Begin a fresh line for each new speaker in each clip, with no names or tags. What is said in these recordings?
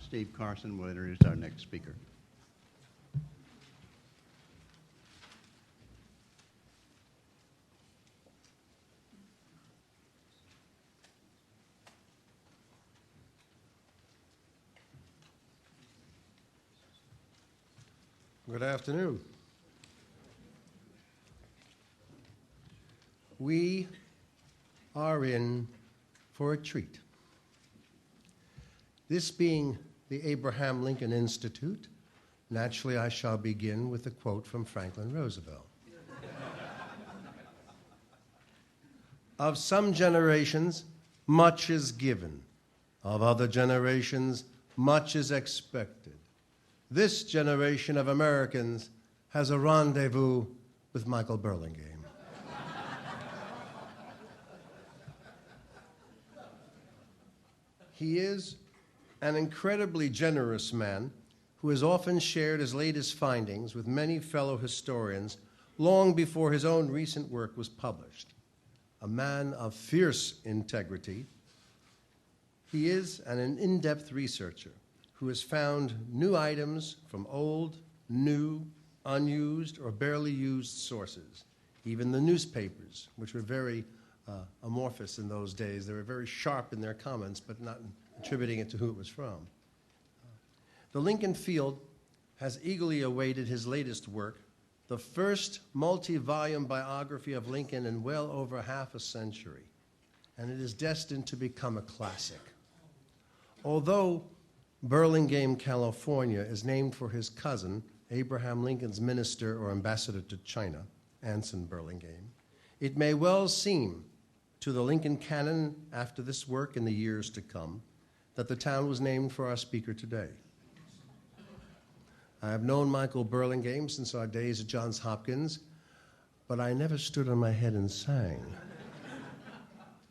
Steve Carson will introduce our next speaker.
Good afternoon. We are in for a treat. This being the Abraham Lincoln Institute, naturally I shall begin with a quote from Franklin Roosevelt. Of some generations, much is given. Of other generations, much is expected. This generation of Americans has a rendezvous with Michael Burlingame. He is an incredibly generous man who has often shared his latest findings with many fellow historians long before his own recent work was published. A man of fierce integrity, he is an in-depth researcher who has found new items from old, new, unused, or barely used sources. Even the newspapers, which were very amorphous in those days. They were very sharp in their comments, but not attributing it to who it was from. The Lincoln Field has eagerly awaited his latest work, the first multi-volume biography of Lincoln in well over half a century, and it is destined to become a classic. Although Burlingame, California, is named for his cousin, Abraham Lincoln's minister or ambassador to China, Anson Burlingame, it may well seem to the Lincoln canon after this work in the years to come that the town was named for our speaker today. I have known Michael Burlingame since our days at Johns Hopkins, but I never stood on my head and sang.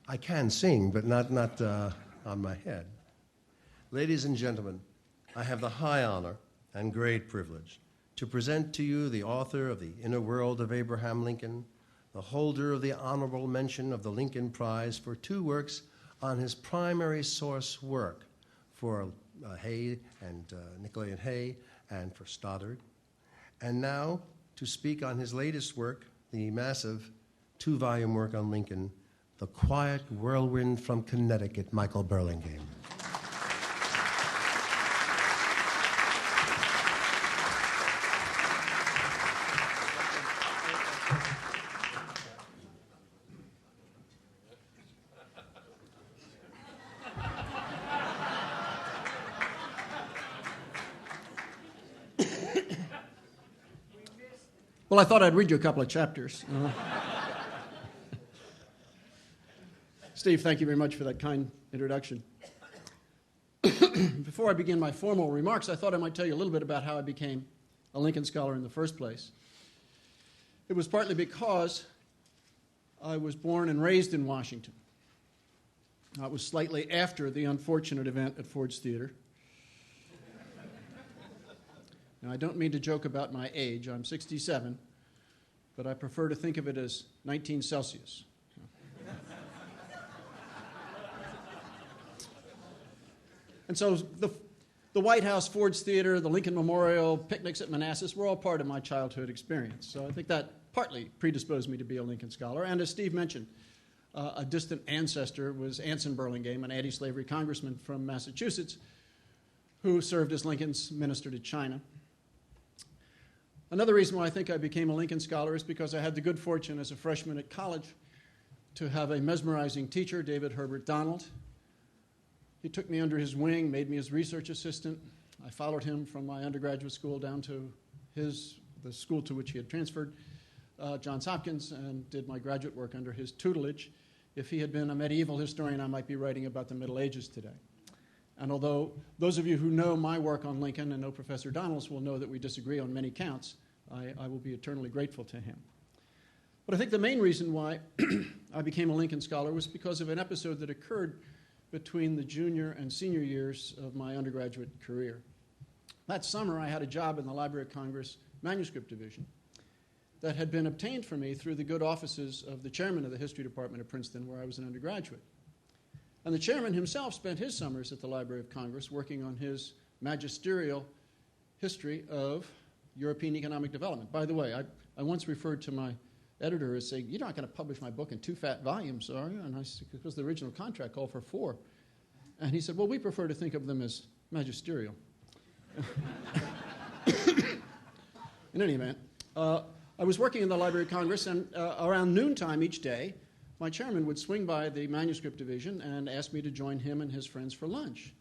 I can sing, but not on my head. Ladies and gentlemen, I have the high honor and great privilege to present to you the author of The Inner World of Abraham Lincoln, the holder of the honorable mention of the Lincoln Prize for two works on his primary source work for Hay and Nicolay and Hay and for Stoddard, and now to speak on his latest work, the massive two-volume work on Lincoln, The Quiet Whirlwind from Connecticut, Michael Burlingame.
Well, I thought I'd read you a couple of chapters. Steve, thank you very much for that kind introduction. Before I begin my formal remarks, I thought I might tell you a little bit about how I became a Lincoln Scholar in the first place. It was partly because I was born and raised in Washington. It was slightly after the unfortunate event at Ford's Theater. Now, I don't mean to joke about my age. I'm 67, but I prefer to think of it as 19 Celsius. And so the White House, Ford's Theater, the Lincoln Memorial, picnics at Manassas were all part of my childhood experience. So I think that partly predisposed me to be a Lincoln Scholar. And as Steve mentioned, a distant ancestor was Anson Burlingame, an anti-slavery congressman from Massachusetts, who served as Lincoln's minister to China. Another reason why I think I became a Lincoln Scholar is because I had the good fortune as a freshman at college to have a mesmerizing teacher, David Herbert Donald. He took me under his wing, made me his research assistant. I followed him from my undergraduate school down to the school to which he had transferred, Johns Hopkins, and did my graduate work under his tutelage. If he had been a medieval historian, I might be writing about the Middle Ages today. And although those of you who know my work on Lincoln and know Professor Donald's will know that we disagree on many counts, I will be eternally grateful to him. But I think the main reason why I became a Lincoln Scholar was because of an episode that occurred between the junior and senior years of my undergraduate career. That summer, I had a job in the Library of Congress Manuscript Division that had been obtained for me through the good offices of the chairman of the History Department at Princeton, where I was an undergraduate. And the chairman himself spent his summers at the Library of Congress working on his magisterial history of European economic development. By the way, I once referred to my editor as saying, "You're not going to publish my book in 2 fat volumes, are you?" And I said, because the original contract called for 4. And he said, "Well, we prefer to think of them as magisterial." In any event, I was working in the Library of Congress, and around noontime each day, my chairman would swing by the manuscript division and ask me to join him and his friends for lunch.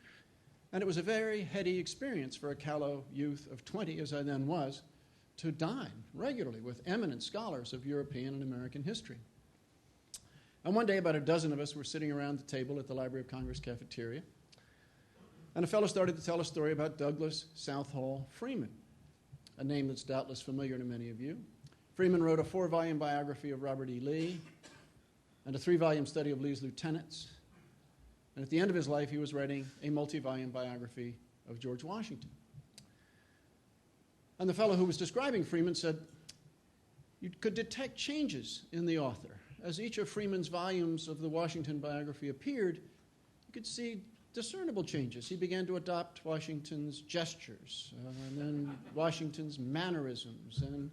And it was a very heady experience for a callow youth of 20, as I then was, to dine regularly with eminent scholars of European and American history. And one day, about a dozen of us were sitting around the table at the Library of Congress cafeteria, and a fellow started to tell a story about Douglas Southall Freeman, a name that's doubtless familiar to many of you. Freeman wrote a 4-volume biography of Robert E. Lee and a 3-volume study of Lee's lieutenants. And at the end of his life, he was writing a multi-volume biography of George Washington. And the fellow who was describing Freeman said, you could detect changes in the author. As each of Freeman's volumes of the Washington biography appeared, you could see discernible changes. He began to adopt Washington's gestures, and then Washington's mannerisms, and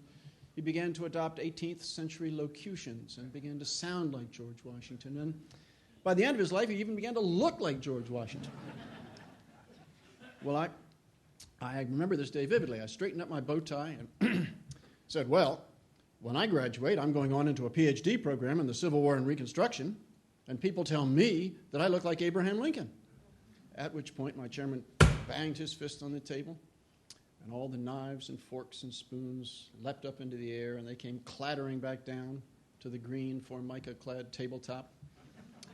he began to adopt 18th century locutions and began to sound like George Washington. And by the end of his life, he even began to look like George Washington. Well, I remember this day vividly. I straightened up my bow tie and said, well, when I graduate, I'm going on into a PhD program in the Civil War and Reconstruction, and people tell me that I look like Abraham Lincoln. At which point, my chairman banged his fist on the table, and all the knives and forks and spoons leapt up into the air, and they came clattering back down to the green formica-clad tabletop,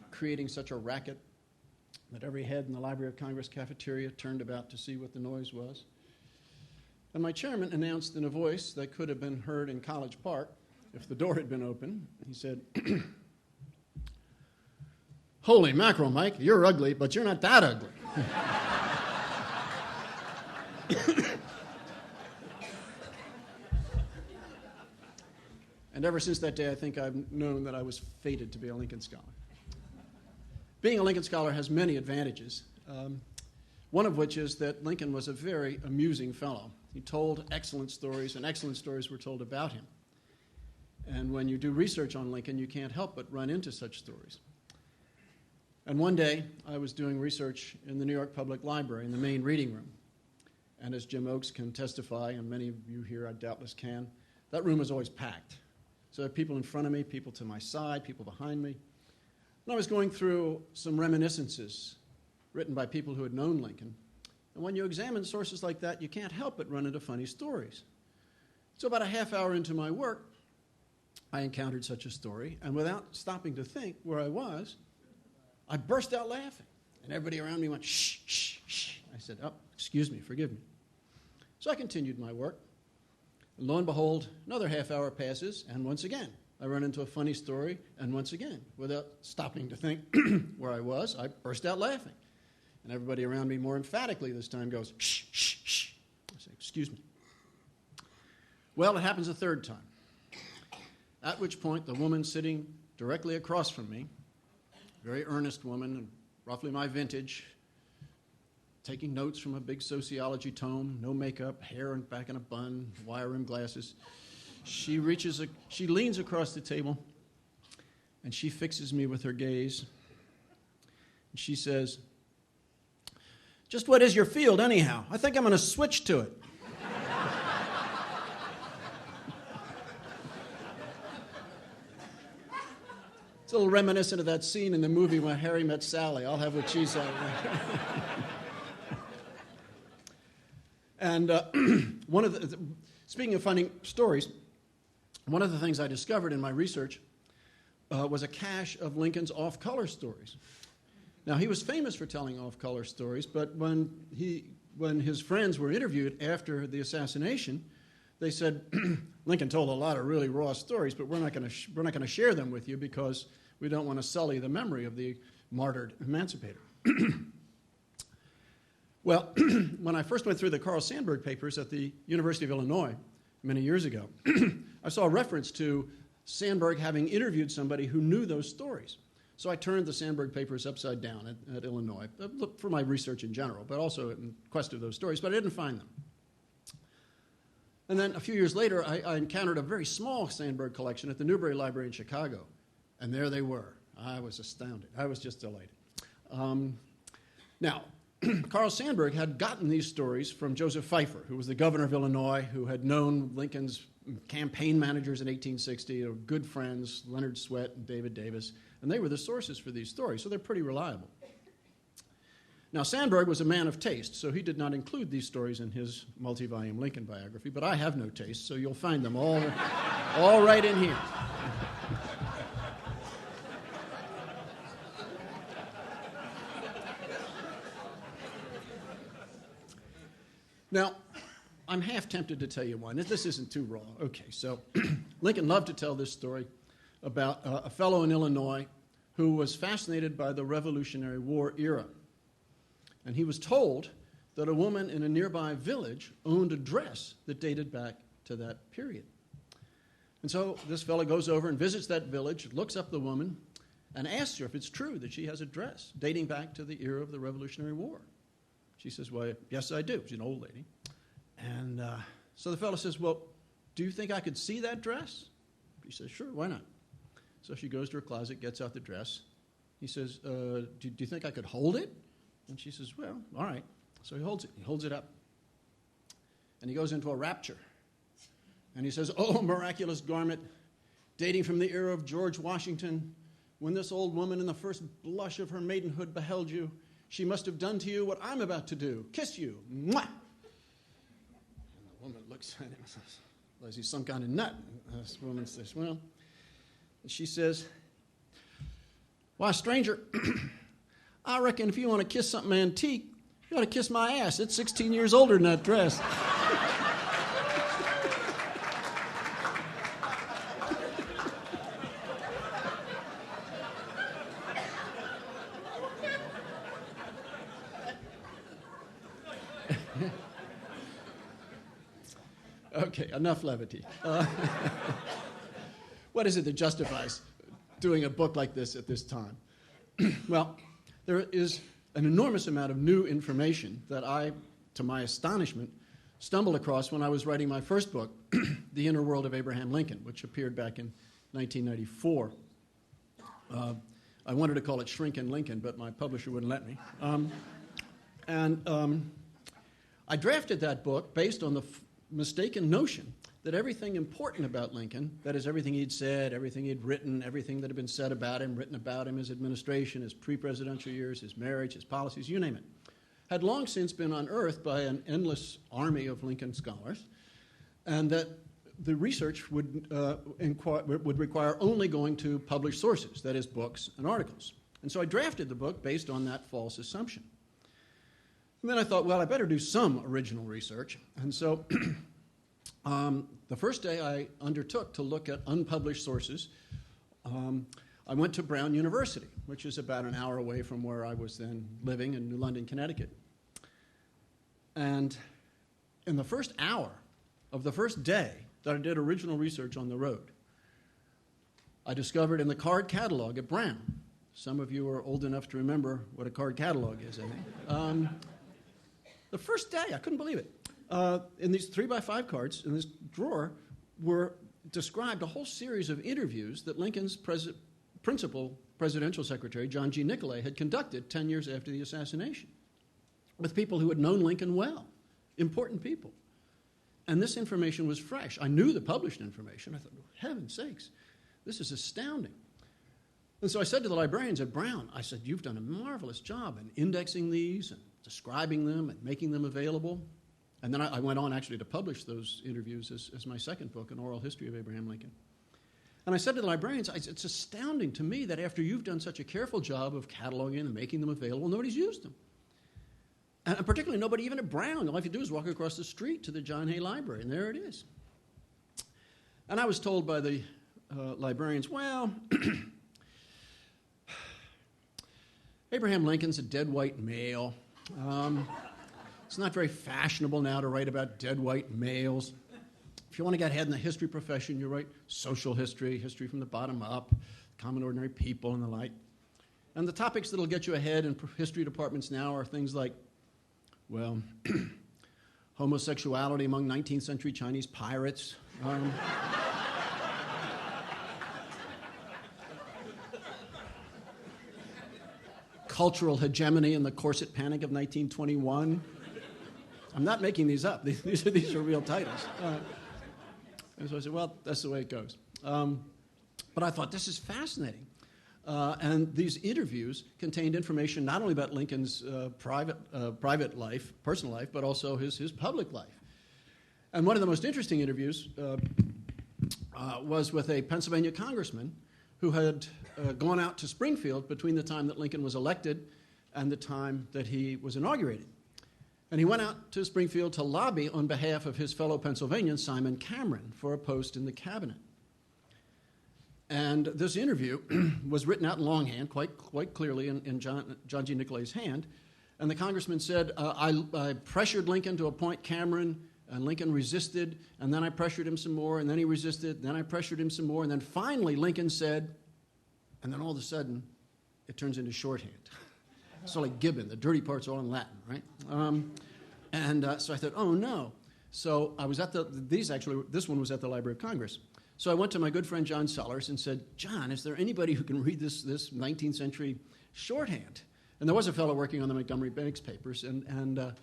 creating such a racket that every head in the Library of Congress cafeteria turned about to see what the noise was. And my chairman announced in a voice that could have been heard in College Park if the door had been open. He said, "Holy mackerel, Mike, you're ugly, but you're not that ugly." And ever since that day, I think I've known that I was fated to be a Lincoln Scholar. Being a Lincoln Scholar has many advantages, one of which is that Lincoln was a very amusing fellow. He told excellent stories, and excellent stories were told about him. And when you do research on Lincoln, you can't help but run into such stories. And one day, I was doing research in the New York Public Library in the main reading room. And as Jim Oakes can testify, and many of you here I doubtless can, that room was always packed. So there were people in front of me, people to my side, people behind me. And I was going through some reminiscences written by people who had known Lincoln. And when you examine sources like that, you can't help but run into funny stories. So about a half hour into my work, I encountered such a story, and without stopping to think where I was, I burst out laughing. And everybody around me went, "Shh, shh, shh." I said, "Oh, excuse me, forgive me." So I continued my work. And lo and behold, another half hour passes, and once again, I run into a funny story, and once again, without stopping to think where I was, I burst out laughing. And everybody around me more emphatically this time goes, "Shh, shh, shh." I say, "Excuse me." Well, it happens a third time. At which point, the woman sitting directly across from me, very earnest woman, and roughly my vintage, taking notes from a big sociology tome, no makeup, hair back in a bun, wire-rimmed glasses. She leans across the table, and she fixes me with her gaze. And she says, "Just what is your field, anyhow? I think I'm going to switch to it." It's a little reminiscent of that scene in the movie when Harry Met Sally. I'll have what she said. And speaking of funny stories, one of the things I discovered in my research was a cache of Lincoln's off-color stories. Now, he was famous for telling off-color stories, but when his friends were interviewed after the assassination, they said, "Lincoln told a lot of really raw stories, but we're not going to share them with you because we don't want to sully the memory of the martyred emancipator." Well, when I first went through the Carl Sandburg papers at the University of Illinois many years ago, I saw a reference to Sandburg having interviewed somebody who knew those stories. So I turned the Sandberg papers upside down at Illinois, for my research in general, but also in quest of those stories, but I didn't find them. And then a few years later, I encountered a very small Sandberg collection at the Newberry Library in Chicago, and there they were. I was astounded. I was just delighted. Now, Carl Sandburg had gotten these stories from Joseph Pfeiffer, who was the governor of Illinois, who had known Lincoln's campaign managers in 1860, or good friends, Leonard Swett and David Davis, and they were the sources for these stories, so they're pretty reliable. Now, Sandburg was a man of taste, so he did not include these stories in his multi-volume Lincoln biography, but I have no taste, so you'll find them all right in here. Now, I'm half tempted to tell you one. This isn't too raw. Okay, so Lincoln loved to tell this story about a fellow in Illinois who was fascinated by the Revolutionary War era. And he was told that a woman in a nearby village owned a dress that dated back to that period. And so this fellow goes over and visits that village, looks up the woman, and asks her if it's true that she has a dress dating back to the era of the Revolutionary War. She says, well, yes, I do. She's an old lady. And so the fellow says, well, do you think I could see that dress? He says, sure, why not? So she goes to her closet, gets out the dress. He says, do you think I could hold it? And she says, well, all right. So he holds it. He holds it up. And he goes into a rapture. And he says, oh, miraculous garment, dating from the era of George Washington, when this old woman in the first blush of her maidenhood beheld you, she must have done to you what I'm about to do, kiss you. Mwah! And the woman looks at him and says, well, is he some kind of nut? And this woman says, well, and she says, why, stranger, I reckon if you want to kiss something antique, you ought to kiss my ass. It's 16 years older than that dress. Okay, enough levity. What is it that justifies doing a book like this at this time? Well, there is an enormous amount of new information that I, to my astonishment, stumbled across when I was writing my first book, The Inner World of Abraham Lincoln, which appeared back in 1994. I wanted to call it Shrinkin' Lincoln, but my publisher wouldn't let me. I drafted that book based on the mistaken notion that everything important about Lincoln, that is, everything he'd said, everything he'd written, everything that had been said about him, written about him, his administration, his pre-presidential years, his marriage, his policies, you name it, had long since been unearthed by an endless army of Lincoln scholars, and that the research would require only going to published sources, that is, books and articles. And so I drafted the book based on that false assumption. And then I thought, well, I better do some original research. And so the first day I undertook to look at unpublished sources, I went to Brown University, which is about an hour away from where I was then living in New London, Connecticut. And in the first hour of the first day that I did original research on the road, I discovered in the card catalog at Brown, some of you are old enough to remember what a card catalog is, I think. The first day, I couldn't believe it. In these 3x5 cards, in this drawer, were described a whole series of interviews that Lincoln's principal presidential secretary, John G. Nicolay, had conducted 10 years after the assassination with people who had known Lincoln well, important people. And this information was fresh. I knew the published information. I thought, heaven's sakes, this is astounding. And so I said to the librarians at Brown, I said, you've done a marvelous job in indexing these and describing them and making them available. And then I went on actually to publish those interviews as my second book, An Oral History of Abraham Lincoln. And I said to the librarians, it's astounding to me that after you've done such a careful job of cataloging and making them available, nobody's used them. And particularly nobody even at Brown. All I have to do is walk across the street to the John Hay Library, and there it is. And I was told by the librarians, well, Abraham Lincoln's a dead white male. It's not very fashionable now to write about dead white males. If you want to get ahead in the history profession, you write social history, history from the bottom up, common ordinary people and the like. And the topics that'll get you ahead in history departments now are things like, well, homosexuality among 19th century Chinese pirates. Cultural hegemony in the corset panic of 1921. I'm not making these up. These are real titles. And so I said, well, that's the way it goes. But I thought, this is fascinating. And these interviews contained information not only about Lincoln's private life, personal life, but also his public life. And one of the most interesting interviews was with a Pennsylvania congressman who had gone out to Springfield between the time that Lincoln was elected and the time that he was inaugurated. And he went out to Springfield to lobby on behalf of his fellow Pennsylvanian, Simon Cameron, for a post in the cabinet. And this interview was written out in longhand, quite clearly in John G. Nicolay's hand. And the congressman said, I pressured Lincoln to appoint Cameron, and Lincoln resisted, and then I pressured him some more, and then he resisted, and then I pressured him some more, and then finally Lincoln said, and then all of a sudden, it turns into shorthand. So like Gibbon, the dirty parts are all in Latin, right? So I thought, oh no. So I was at this one was at the Library of Congress. So I went to my good friend John Sellers and said, John, is there anybody who can read this 19th century shorthand? And there was a fellow working on the Montgomery Banks papers, and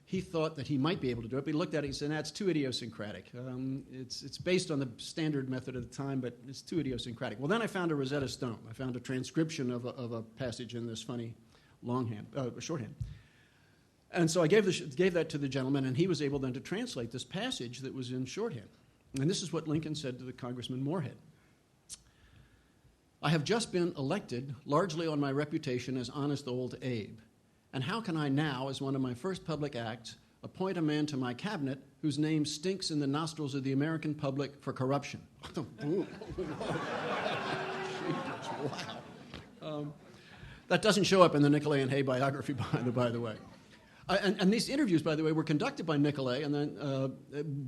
he thought that he might be able to do it, but he looked at it and said, it's too idiosyncratic. It's based on the standard method of the time, but it's too idiosyncratic. Well, then I found a Rosetta Stone. I found a transcription of a passage in this funny shorthand. And so I gave that to the gentleman, and he was able then to translate this passage that was in shorthand. And this is what Lincoln said to the Congressman Moorhead. I have just been elected largely on my reputation as honest old Abe. And how can I now, as one of my first public acts, appoint a man to my cabinet whose name stinks in the nostrils of the American public for corruption? Wow. That doesn't show up in the Nicolay and Hay biography, by the way. And these interviews, by the way, were conducted by Nicolay and then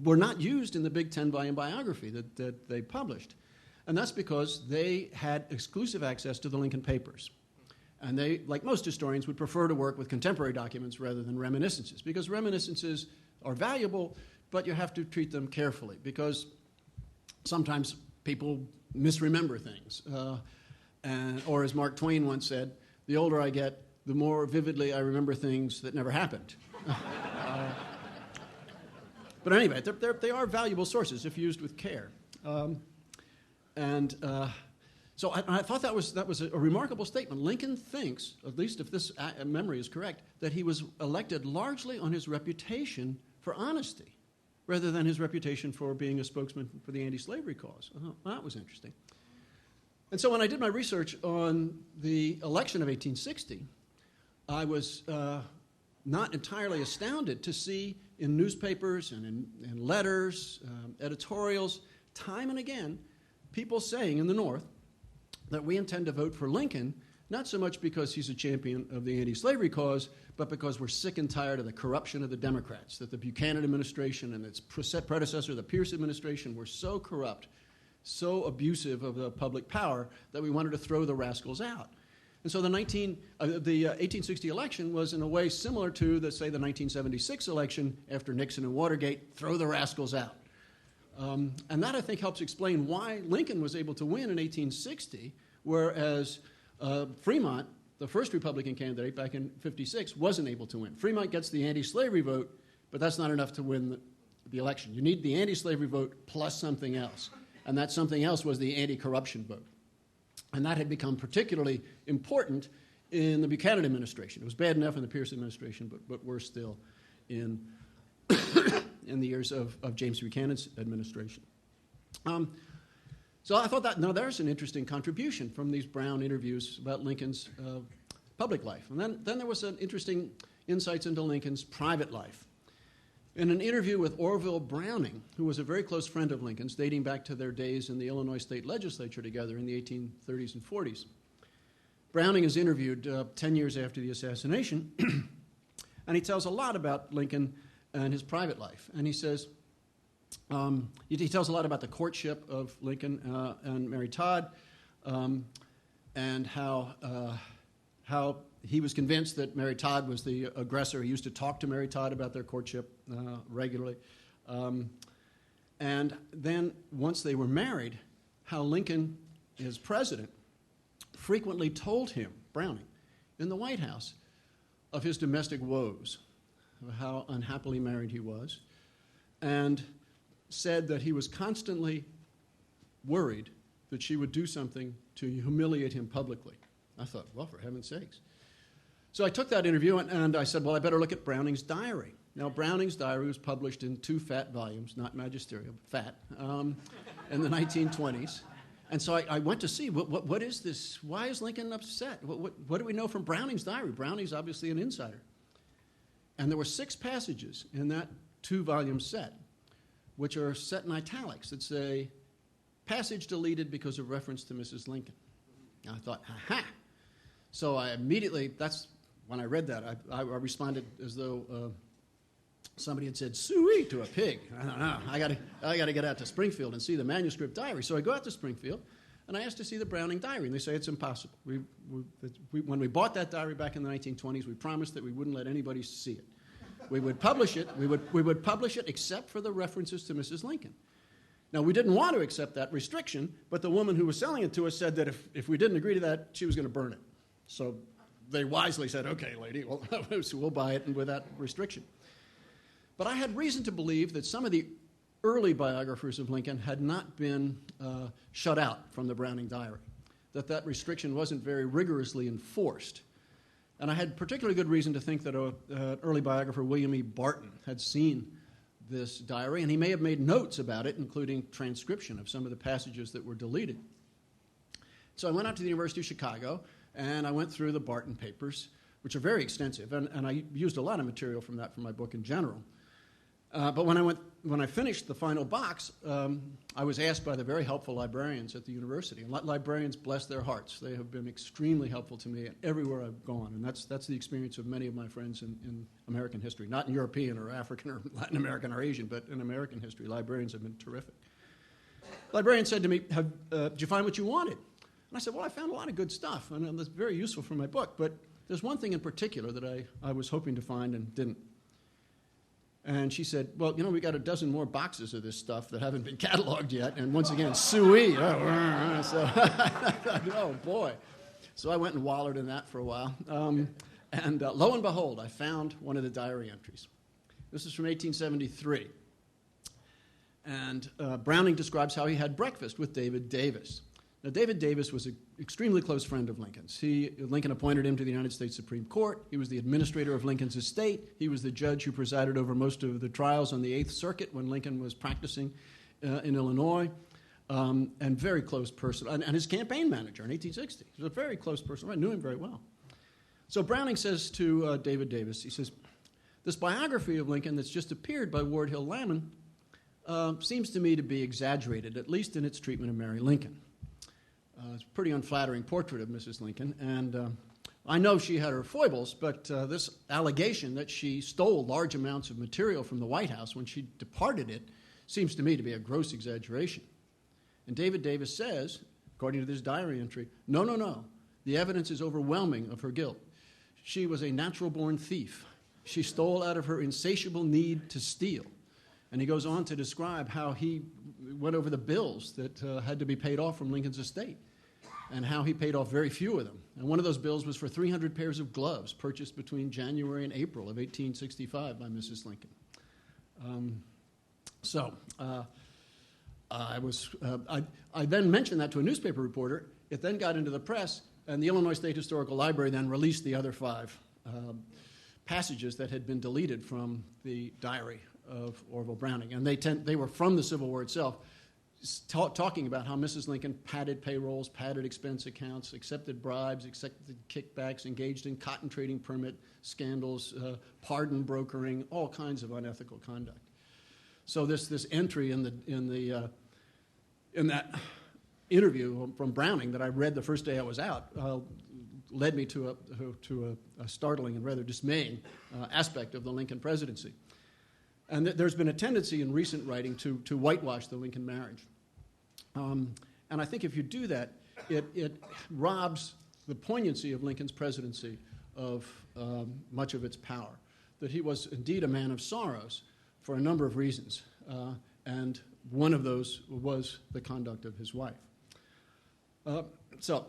were not used in the big 10-volume biography that they published. And that's because they had exclusive access to the Lincoln papers. And they, like most historians, would prefer to work with contemporary documents rather than reminiscences, because reminiscences are valuable, but you have to treat them carefully, because sometimes people misremember things. Or as Mark Twain once said, the older I get, the more vividly I remember things that never happened. But anyway, they are valuable sources if used with care. So I thought that was a remarkable statement. Lincoln thinks, at least if this memory is correct, that he was elected largely on his reputation for honesty, rather than his reputation for being a spokesman for the anti-slavery cause. Well, that was interesting. And so when I did my research on the election of 1860, I was not entirely astounded to see in newspapers and in letters, editorials, time and again, people saying in the North that we intend to vote for Lincoln, not so much because he's a champion of the anti-slavery cause, but because we're sick and tired of the corruption of the Democrats, that the Buchanan administration and its predecessor, the Pierce administration, were so corrupt, so abusive of the public power that we wanted to throw the rascals out. And so the 1860 election was in a way similar to, say, the 1976 election after Nixon and Watergate, throw the rascals out. And that, I think, helps explain why Lincoln was able to win in 1860, whereas Fremont, the first Republican candidate back in 56, wasn't able to win. Fremont gets the anti-slavery vote, but that's not enough to win the election. You need the anti-slavery vote plus something else, and that something else was the anti-corruption vote. And that had become particularly important in the Buchanan administration. It was bad enough in the Pierce administration, but worse still in in the years of James Buchanan's administration. So I thought that, now there's an interesting contribution from these Brown interviews about Lincoln's public life. And then there was an interesting insights into Lincoln's private life. In an interview with Orville Browning, who was a very close friend of Lincoln's, dating back to their days in the Illinois State Legislature together in the 1830s and 40s, Browning is interviewed 10 years after the assassination, and he tells a lot about Lincoln and his private life. And he says, he tells a lot about the courtship of Lincoln and Mary Todd, and how how he was convinced that Mary Todd was the aggressor. He used to talk to Mary Todd about their courtship regularly. And then once they were married, how Lincoln, as president, frequently told him, Browning, in the White House, of his domestic woes, of how unhappily married he was, and said that he was constantly worried that she would do something to humiliate him publicly. I thought, well, for heaven's sakes. So I took that interview and I said, well, I better look at Browning's diary. Now, Browning's diary was published in 2 fat volumes, not magisterial, but fat, in the 1920s. And so I went to see, what is this? Why is Lincoln upset? What do we know from Browning's diary? Browning's obviously an insider. And there were 6 passages in that 2-volume set, which are set in italics that say, passage deleted because of reference to Mrs. Lincoln. And I thought, aha! So I immediately, when I read that, I responded as though somebody had said, "Suey" to a pig. I don't know. I got to get out to Springfield and see the manuscript diary. So I go out to Springfield, and I asked to see the Browning diary, and they say it's impossible. When we bought that diary back in the 1920s, we promised that we wouldn't let anybody see it. We would publish it. We would publish it except for the references to Mrs. Lincoln. Now, we didn't want to accept that restriction, but the woman who was selling it to us said that if we didn't agree to that, she was going to burn it. So they wisely said, okay, lady, we'll buy it and with that restriction. But I had reason to believe that some of the early biographers of Lincoln had not been shut out from the Browning diary, that restriction wasn't very rigorously enforced. And I had particularly good reason to think that an early biographer, William E. Barton, had seen this diary, and he may have made notes about it, including transcription of some of the passages that were deleted. So I went out to the University of Chicago, and I went through the Barton papers, which are very extensive, and I used a lot of material from that for my book in general. But when I finished the final box, I was asked by the very helpful librarians at the university, and librarians, bless their hearts, they have been extremely helpful to me everywhere I've gone, and that's the experience of many of my friends in American history, not in European or African or Latin American or Asian, but in American history. Librarians have been terrific. Librarian said to me, did you find what you wanted? And I said, well, I found a lot of good stuff, and that's very useful for my book, but there's one thing in particular that I was hoping to find and didn't. And she said, well, we got a dozen more boxes of this stuff that haven't been cataloged yet. And once again, Suey. So I thought, oh, boy. So I went and wallered in that for a while. And lo and behold, I found one of the diary entries. This is from 1873. And Browning describes how he had breakfast with David Davis. Now, David Davis was an extremely close friend of Lincoln's. Lincoln appointed him to the United States Supreme Court. He was the administrator of Lincoln's estate. He was the judge who presided over most of the trials on the Eighth Circuit when Lincoln was practicing in Illinois, and very close person. And his campaign manager in 1860. He was a very close person. I knew him very well. So Browning says to David Davis, he says, this biography of Lincoln that's just appeared by Ward Hill Lamon seems to me to be exaggerated, at least in its treatment of Mary Lincoln. It's a pretty unflattering portrait of Mrs. Lincoln, and I know she had her foibles, but this allegation that she stole large amounts of material from the White House when she departed it seems to me to be a gross exaggeration. And David Davis says, according to this diary entry, no, the evidence is overwhelming of her guilt. She was a natural-born thief. She stole out of her insatiable need to steal. And he goes on to describe how he went over the bills that had to be paid off from Lincoln's estate and how he paid off very few of them. And one of those bills was for 300 pairs of gloves purchased between January and April of 1865 by Mrs. Lincoln. I then mentioned that to a newspaper reporter. It then got into the press, and the Illinois State Historical Library then released the other 5 passages that had been deleted from the diary of Orville Browning. And they were from the Civil War itself, talking about how Mrs. Lincoln padded payrolls, padded expense accounts, accepted bribes, accepted kickbacks, engaged in cotton trading permit scandals, pardon brokering, all kinds of unethical conduct. So this entry in that interview from Browning that I read the first day I was out led me to a startling and rather dismaying aspect of the Lincoln presidency. And there's been a tendency in recent writing to whitewash the Lincoln marriage. And I think if you do that, it robs the poignancy of Lincoln's presidency of much of its power, that he was indeed a man of sorrows for a number of reasons, and one of those was the conduct of his wife. So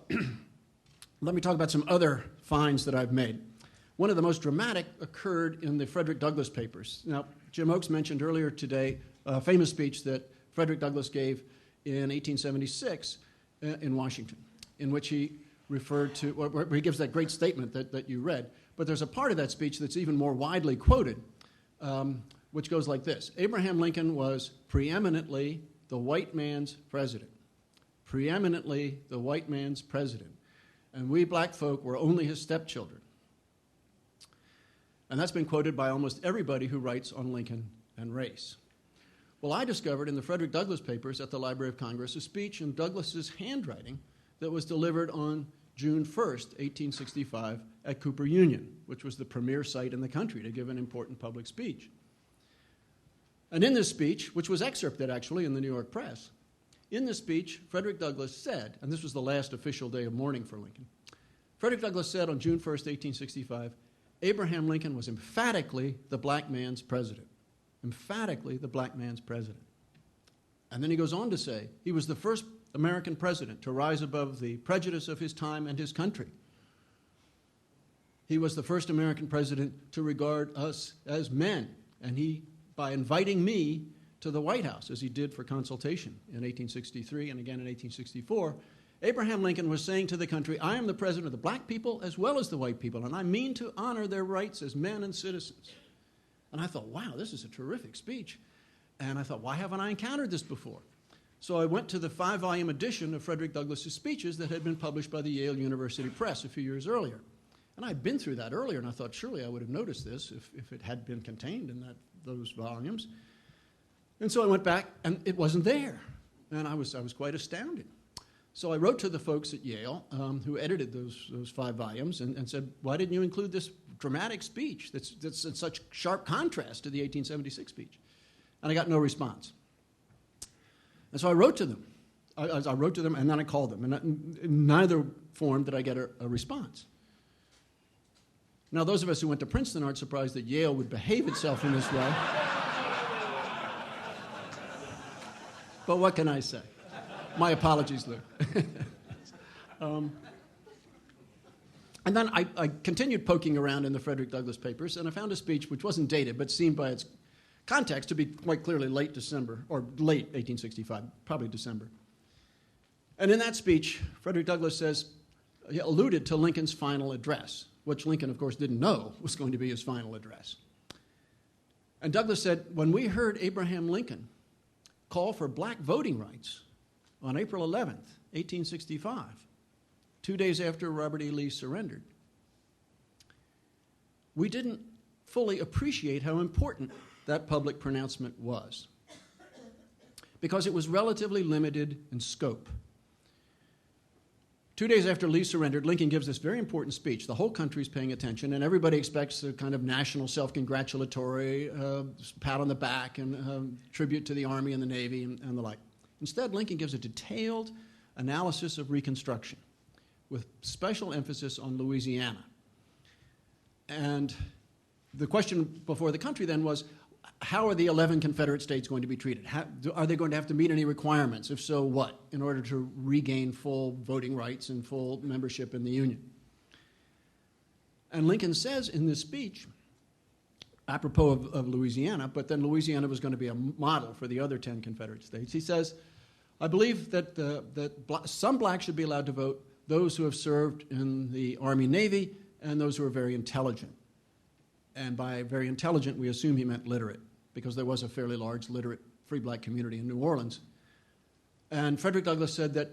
let me talk about some other finds that I've made. One of the most dramatic occurred in the Frederick Douglass papers. Now, Jim Oakes mentioned earlier today a famous speech that Frederick Douglass gave in 1876 in Washington, in which he referred to, where he gives that great statement that you read. But there's a part of that speech that's even more widely quoted, which goes like this. Abraham Lincoln was preeminently the white man's president. Preeminently the white man's president. And we black folk were only his stepchildren. And that's been quoted by almost everybody who writes on Lincoln and race. Well, I discovered in the Frederick Douglass papers at the Library of Congress a speech in Douglass's handwriting that was delivered on June 1st, 1865, at Cooper Union, which was the premier site in the country to give an important public speech. And in this speech, which was excerpted actually in the New York press, in this speech, Frederick Douglass said, and this was the last official day of mourning for Lincoln, Frederick Douglass said on June 1st, 1865, Abraham Lincoln was emphatically the black man's president. Emphatically the black man's president. And then he goes on to say, he was the first American president to rise above the prejudice of his time and his country. He was the first American president to regard us as men, and he, by inviting me to the White House, as he did for consultation in 1863 and again in 1864, Abraham Lincoln was saying to the country, I am the president of the black people as well as the white people, and I mean to honor their rights as men and citizens. And I thought, wow, this is a terrific speech. And I thought, why haven't I encountered this before? So I went to the 5-volume edition of Frederick Douglass's speeches that had been published by the Yale University Press a few years earlier. And I'd been through that earlier, and I thought, surely I would have noticed this if it had been contained in those volumes. And so I went back, and it wasn't there. And I was quite astounded. So I wrote to the folks at Yale who edited those 5 volumes and said, why didn't you include this dramatic speech that's in such sharp contrast to the 1876 speech? And I got no response. And so I wrote to them. I wrote to them, and then I called them. And in neither form did I get a response. Now, those of us who went to Princeton aren't surprised that Yale would behave itself in this way. But what can I say? My apologies, Lou. And then I continued poking around in the Frederick Douglass papers, and I found a speech which wasn't dated, but seemed by its context to be quite clearly late December, or late 1865, probably December. And in that speech, Frederick Douglass says, he alluded to Lincoln's final address, which Lincoln, of course, didn't know was going to be his final address. And Douglass said, when we heard Abraham Lincoln call for black voting rights on April 11th, 1865, 2 days after Robert E. Lee surrendered, we didn't fully appreciate how important that public pronouncement was, because it was relatively limited in scope. 2 days after Lee surrendered, Lincoln gives this very important speech. The whole country's paying attention, and everybody expects a kind of national self-congratulatory pat on the back and tribute to the Army and the Navy and the like. Instead, Lincoln gives a detailed analysis of Reconstruction with special emphasis on Louisiana. And the question before the country then was, how are the 11 Confederate states going to be treated? Are they going to have to meet any requirements? If so, what, in order to regain full voting rights and full membership in the Union? And Lincoln says in this speech, apropos of Louisiana, but then Louisiana was going to be a model for the other 10 Confederate states. He says, I believe that some blacks should be allowed to vote, those who have served in the Army, Navy, and those who are very intelligent. And by very intelligent, we assume he meant literate, because there was a fairly large literate free black community in New Orleans. And Frederick Douglass said that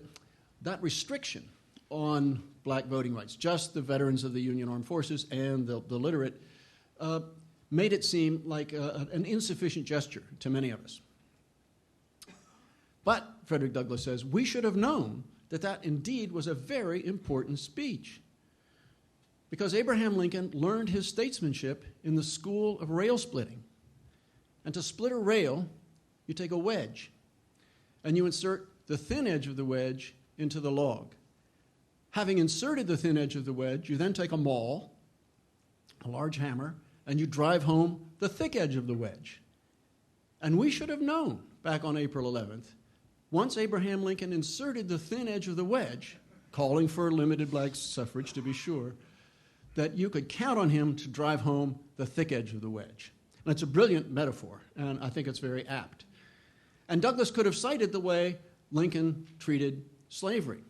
that restriction on black voting rights, just the veterans of the Union Armed Forces and the literate, made it seem like an insufficient gesture to many of us. But, Frederick Douglass says, we should have known that that indeed was a very important speech, because Abraham Lincoln learned his statesmanship in the school of rail splitting. And to split a rail, you take a wedge, and you insert the thin edge of the wedge into the log. Having inserted the thin edge of the wedge, you then take a maul, a large hammer, and you drive home the thick edge of the wedge. And we should have known back on April 11th, once Abraham Lincoln inserted the thin edge of the wedge, calling for limited black suffrage to be sure, that you could count on him to drive home the thick edge of the wedge. And it's a brilliant metaphor, and I think it's very apt. And Douglas could have cited the way Lincoln treated slavery.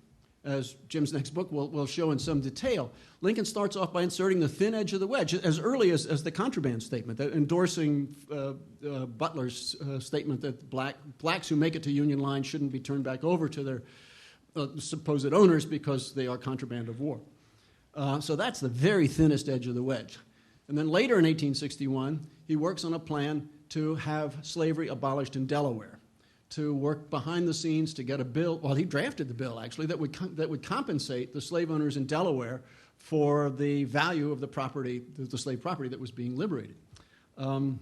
As Jim's next book will show in some detail, Lincoln starts off by inserting the thin edge of the wedge as early as the contraband statement, endorsing Butler's statement that blacks who make it to Union lines shouldn't be turned back over to their supposed owners because they are contraband of war. So that's the very thinnest edge of the wedge. And then later in 1861, he works on a plan to have slavery abolished in Delaware, to work behind the scenes to get a bill. Well, he drafted the bill, actually, that would compensate the slave owners in Delaware for the value of the property, the slave property that was being liberated. And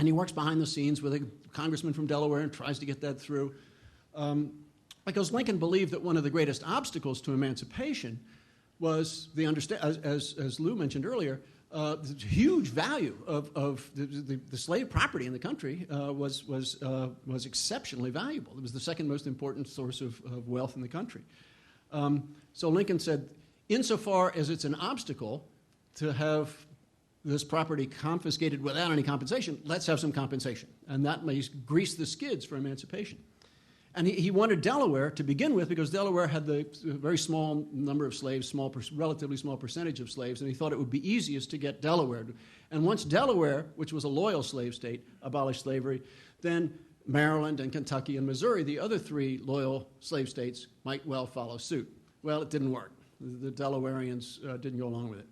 he works behind the scenes with a congressman from Delaware and tries to get that through. Because Lincoln believed that one of the greatest obstacles to emancipation was the as Lou mentioned earlier, the huge value of the slave property in the country was exceptionally valuable. It was the second most important source of wealth in the country. So Lincoln said, insofar as it's an obstacle to have this property confiscated without any compensation, let's have some compensation. And that may grease the skids for emancipation. And he wanted Delaware to begin with because Delaware had the very small number of slaves, relatively small percentage of slaves, and he thought it would be easiest to get Delaware. And once Delaware, which was a loyal slave state, abolished slavery, then Maryland and Kentucky and Missouri, the other three loyal slave states, might well follow suit. Well, it didn't work. The Delawareans didn't go along with it.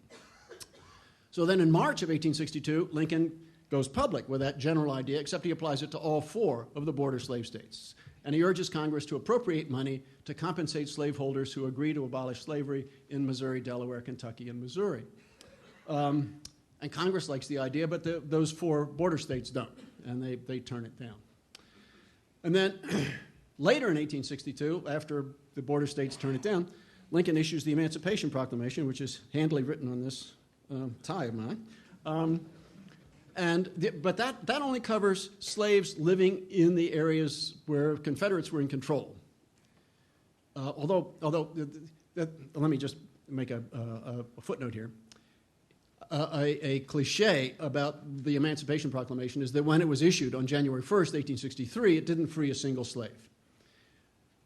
So then in March of 1862, Lincoln goes public with that general idea, except he applies it to all four of the border slave states. And he urges Congress to appropriate money to compensate slaveholders who agree to abolish slavery in Missouri, Delaware, Kentucky, and Missouri. And Congress likes the idea, but those four border states don't, and they turn it down. And then later in 1862, after the border states turn it down, Lincoln issues the Emancipation Proclamation, which is handily written on this tie of mine. But that only covers slaves living in the areas where Confederates were in control. Although let me just make a footnote here. A cliche about the Emancipation Proclamation is that when it was issued on January 1st, 1863, it didn't free a single slave.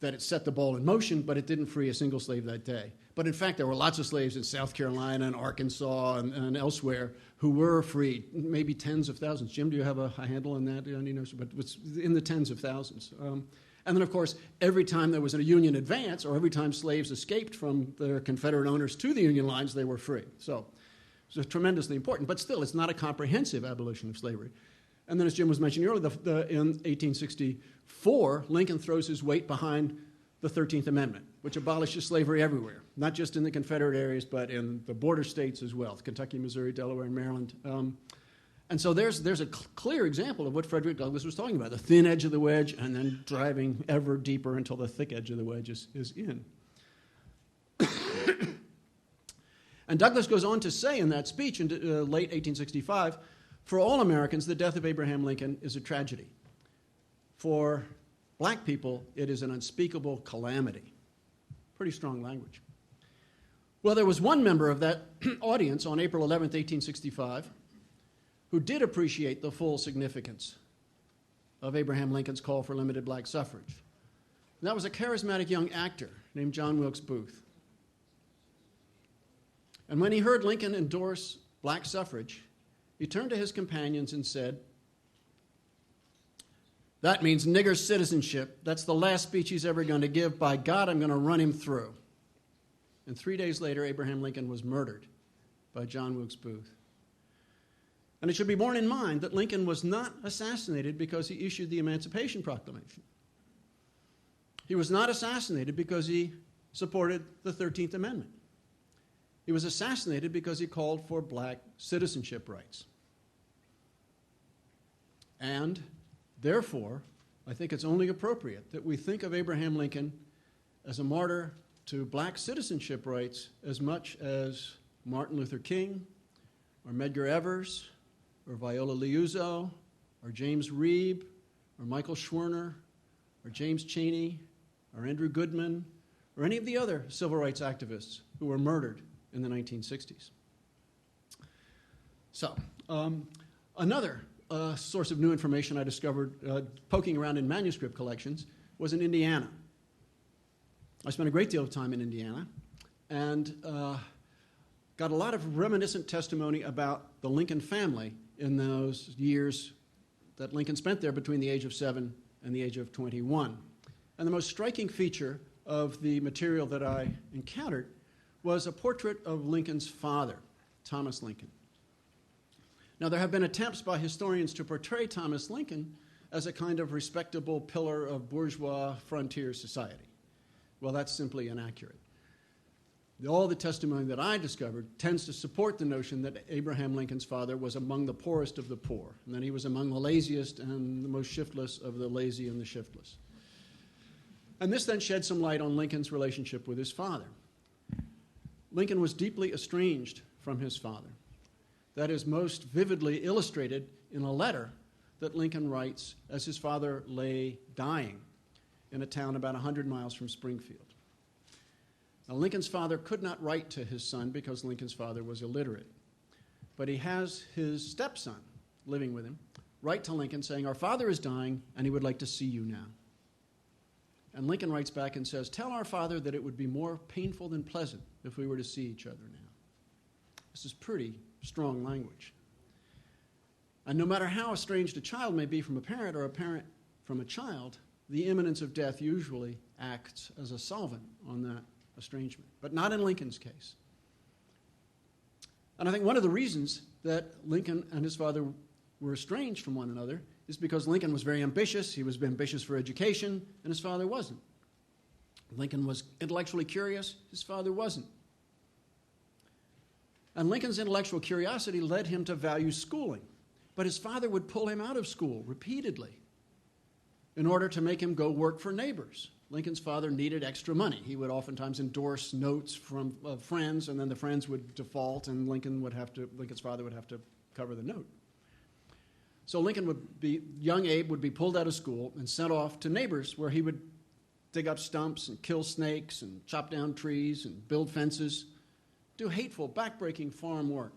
That it set the ball in motion, but it didn't free a single slave that day. But in fact, there were lots of slaves in South Carolina and Arkansas and elsewhere who were freed, maybe tens of thousands. Jim, do you have a handle on that? But it's in the tens of thousands. And then, of course, every time there was a Union advance or every time slaves escaped from their Confederate owners to the Union lines, they were free. So it's tremendously important. But still, it's not a comprehensive abolition of slavery. And then, as Jim was mentioning earlier, in 1864, Lincoln throws his weight behind the 13th Amendment, which abolishes slavery everywhere, not just in the Confederate areas, but in the border states as well, Kentucky, Missouri, Delaware, and Maryland. And so there's a clear example of what Frederick Douglass was talking about, the thin edge of the wedge and then driving ever deeper until the thick edge of the wedge is in. And Douglass goes on to say in that speech in late 1865, for all Americans, the death of Abraham Lincoln is a tragedy. For black people, it is an unspeakable calamity. Pretty strong language. Well, there was one member of that audience on April 11th, 1865, who did appreciate the full significance of Abraham Lincoln's call for limited black suffrage. And that was a charismatic young actor named John Wilkes Booth. And when he heard Lincoln endorse black suffrage, he turned to his companions and said, "That means nigger citizenship. That's the last speech he's ever going to give. By God, I'm going to run him through." And 3 days later, Abraham Lincoln was murdered by John Wilkes Booth. And it should be borne in mind that Lincoln was not assassinated because he issued the Emancipation Proclamation. He was not assassinated because he supported the 13th Amendment. He was assassinated because he called for black citizenship rights. And therefore, I think it's only appropriate that we think of Abraham Lincoln as a martyr to black citizenship rights as much as Martin Luther King or Medgar Evers or Viola Liuzzo or James Reeb or Michael Schwerner or James Chaney or Andrew Goodman or any of the other civil rights activists who were murdered in the 1960s. So, another source of new information I discovered poking around in manuscript collections was in Indiana. I spent a great deal of time in Indiana and got a lot of reminiscent testimony about the Lincoln family in those years that Lincoln spent there between the age of 7 and the age of 21. And the most striking feature of the material that I encountered was a portrait of Lincoln's father, Thomas Lincoln. Now, there have been attempts by historians to portray Thomas Lincoln as a kind of respectable pillar of bourgeois frontier society. Well, that's simply inaccurate. All the testimony that I discovered tends to support the notion that Abraham Lincoln's father was among the poorest of the poor, and that he was among the laziest and the most shiftless of the lazy and the shiftless. And this then shed some light on Lincoln's relationship with his father. Lincoln was deeply estranged from his father. That is most vividly illustrated in a letter that Lincoln writes as his father lay dying in a town about 100 miles from Springfield. Now, Lincoln's father could not write to his son because Lincoln's father was illiterate. But he has his stepson living with him write to Lincoln saying, "Our father is dying and he would like to see you now." And Lincoln writes back and says, "Tell our father that it would be more painful than pleasant if we were to see each other now." This is pretty strong language. And no matter how estranged a child may be from a parent or a parent from a child, the imminence of death usually acts as a solvent on that estrangement, but not in Lincoln's case. And I think one of the reasons that Lincoln and his father were estranged from one another is because Lincoln was very ambitious. He was ambitious for education, and his father wasn't. Lincoln was intellectually curious. His father wasn't. And Lincoln's intellectual curiosity led him to value schooling, but his father would pull him out of school repeatedly in order to make him go work for neighbors. Lincoln's father needed extra money. He would oftentimes endorse notes from friends, and then the friends would default, and Lincoln's father would have to cover the note. So young Abe would be pulled out of school and sent off to neighbors where he would dig up stumps and kill snakes and chop down trees and build fences, do hateful, backbreaking farm work.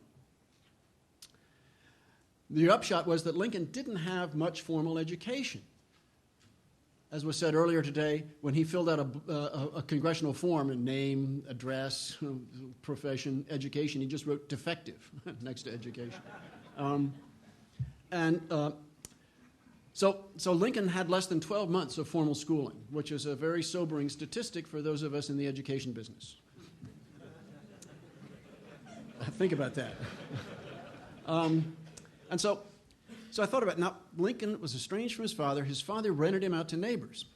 The upshot was that Lincoln didn't have much formal education. As was said earlier today, when he filled out a congressional form, and name, address, profession, education, he just wrote defective next to education. So Lincoln had less than 12 months of formal schooling, which is a very sobering statistic for those of us in the education business. Think about that. So I thought about it. Now, Lincoln was estranged from his father. His father rented him out to neighbors.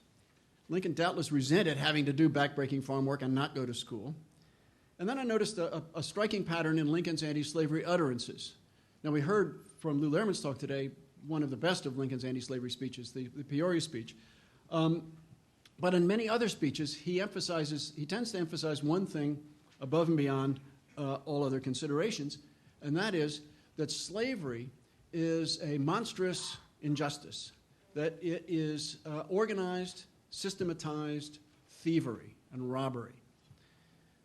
Lincoln doubtless resented having to do backbreaking farm work and not go to school. And then I noticed a striking pattern in Lincoln's anti-slavery utterances. Now, we heard from Lou Lehrman's talk today one of the best of Lincoln's anti-slavery speeches, the Peoria speech. But in many other speeches, he tends to emphasize one thing above and beyond all other considerations, and that is that slavery is a monstrous injustice, that it is organized, systematized thievery and robbery,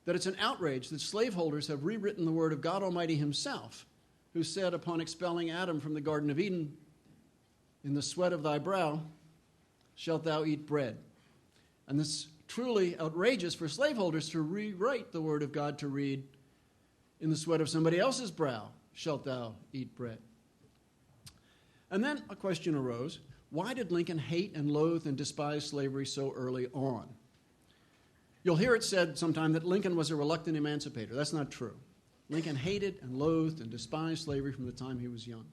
that it's an outrage that slaveholders have rewritten the word of God Almighty himself, who said upon expelling Adam from the Garden of Eden, "In the sweat of thy brow shalt thou eat bread." And this truly outrageous for slaveholders to rewrite the word of God to read, "In the sweat of somebody else's brow shalt thou eat bread." And then a question arose: why did Lincoln hate and loathe and despise slavery so early on? You'll hear it said sometime that Lincoln was a reluctant emancipator. That's not true. Lincoln hated and loathed and despised slavery from the time he was young.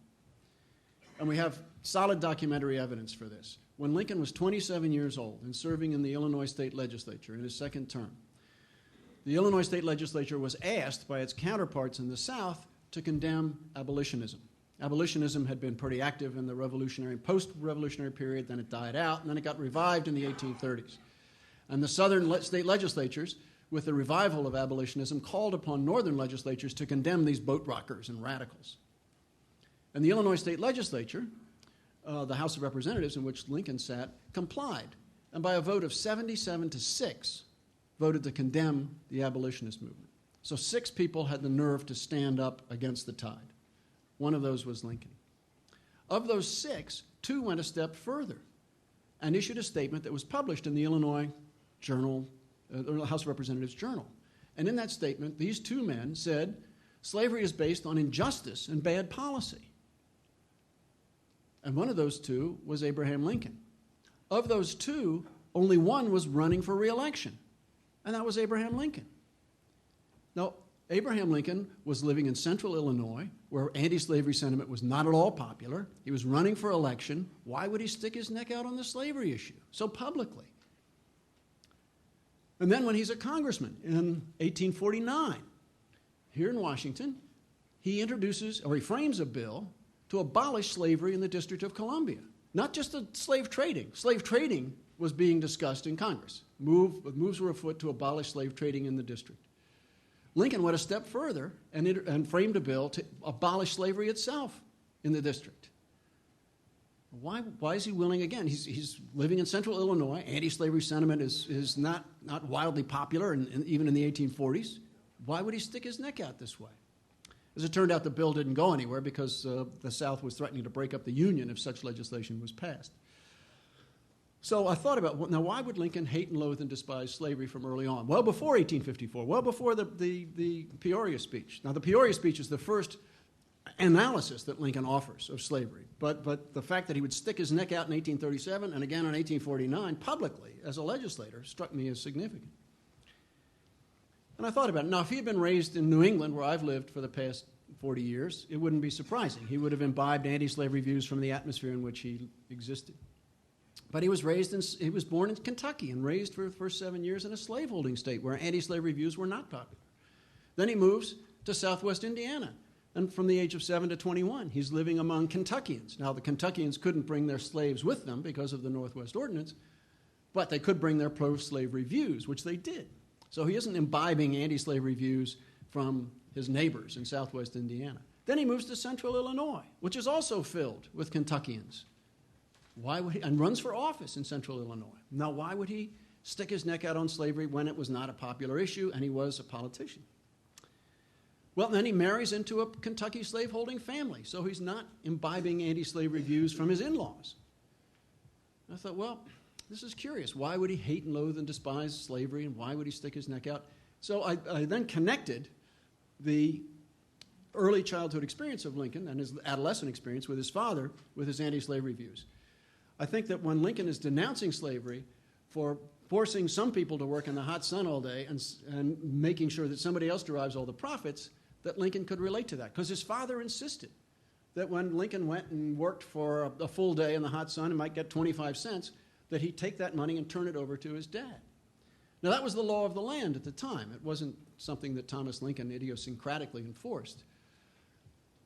And we have solid documentary evidence for this. When Lincoln was 27 years old and serving in the Illinois State Legislature in his second term, the Illinois State Legislature was asked by its counterparts in the South to condemn abolitionism. Abolitionism had been pretty active in the post-revolutionary period, then it died out, and then it got revived in the 1830s. And the southern state legislatures with the revival of abolitionism, called upon northern legislatures to condemn these boat rockers and radicals. And the Illinois state legislature, the House of Representatives in which Lincoln sat, complied, and by a vote of 77-6, voted to condemn the abolitionist movement. So 6 people had the nerve to stand up against the tide. One of those was Lincoln. Of those 6, 2 went a step further and issued a statement that was published in the Illinois Journal, House of Representatives Journal. And in that statement, these 2 men said, slavery is based on injustice and bad policy. And one of those 2 was Abraham Lincoln. Of those 2, only one was running for re-election, and that was Abraham Lincoln. Now, Abraham Lincoln was living in central Illinois, where anti-slavery sentiment was not at all popular. He was running for election. Why would he stick his neck out on the slavery issue so publicly? And then when he's a congressman in 1849, here in Washington, he introduces, or he frames a bill to abolish slavery in the District of Columbia. Not just the slave trading. Slave trading was being discussed in Congress. Moves were afoot to abolish slave trading in the district. Lincoln went a step further and framed a bill to abolish slavery itself in the district. Why is he willing again? He's living in central Illinois. Anti-slavery sentiment is not wildly popular, even in the 1840s. Why would he stick his neck out this way? As it turned out, the bill didn't go anywhere because the South was threatening to break up the Union if such legislation was passed. So I thought about, now why would Lincoln hate and loathe and despise slavery from early on? Well before 1854, well before the Peoria speech. Now the Peoria speech is the first analysis that Lincoln offers of slavery. But the fact that he would stick his neck out in 1837 and again in 1849 publicly as a legislator struck me as significant. And I thought about it. Now, if he had been raised in New England, where I've lived for the past 40 years, it wouldn't be surprising. He would have imbibed anti-slavery views from the atmosphere in which he existed. But he was born in Kentucky and raised for the first 7 years in a slaveholding state where anti-slavery views were not popular. Then he moves to southwest Indiana. And from the age of 7 to 21, he's living among Kentuckians. Now, the Kentuckians couldn't bring their slaves with them because of the Northwest Ordinance, but they could bring their pro-slavery views, which they did. So he isn't imbibing anti-slavery views from his neighbors in southwest Indiana. Then he moves to central Illinois, which is also filled with Kentuckians. Why would he, and runs for office in central Illinois. Now, why would he stick his neck out on slavery when it was not a popular issue and he was a politician? Well, then he marries into a Kentucky slaveholding family, so he's not imbibing anti-slavery views from his in-laws. I thought, well, this is curious. Why would he hate and loathe and despise slavery, and why would he stick his neck out? So I then connected the early childhood experience of Lincoln and his adolescent experience with his father with his anti-slavery views. I think that when Lincoln is denouncing slavery for forcing some people to work in the hot sun all day and making sure that somebody else derives all the profits, that Lincoln could relate to that, because his father insisted that when Lincoln went and worked for a full day in the hot sun and might get 25 cents, that he'd take that money and turn it over to his dad. Now, that was the law of the land at the time. It wasn't something that Thomas Lincoln idiosyncratically enforced.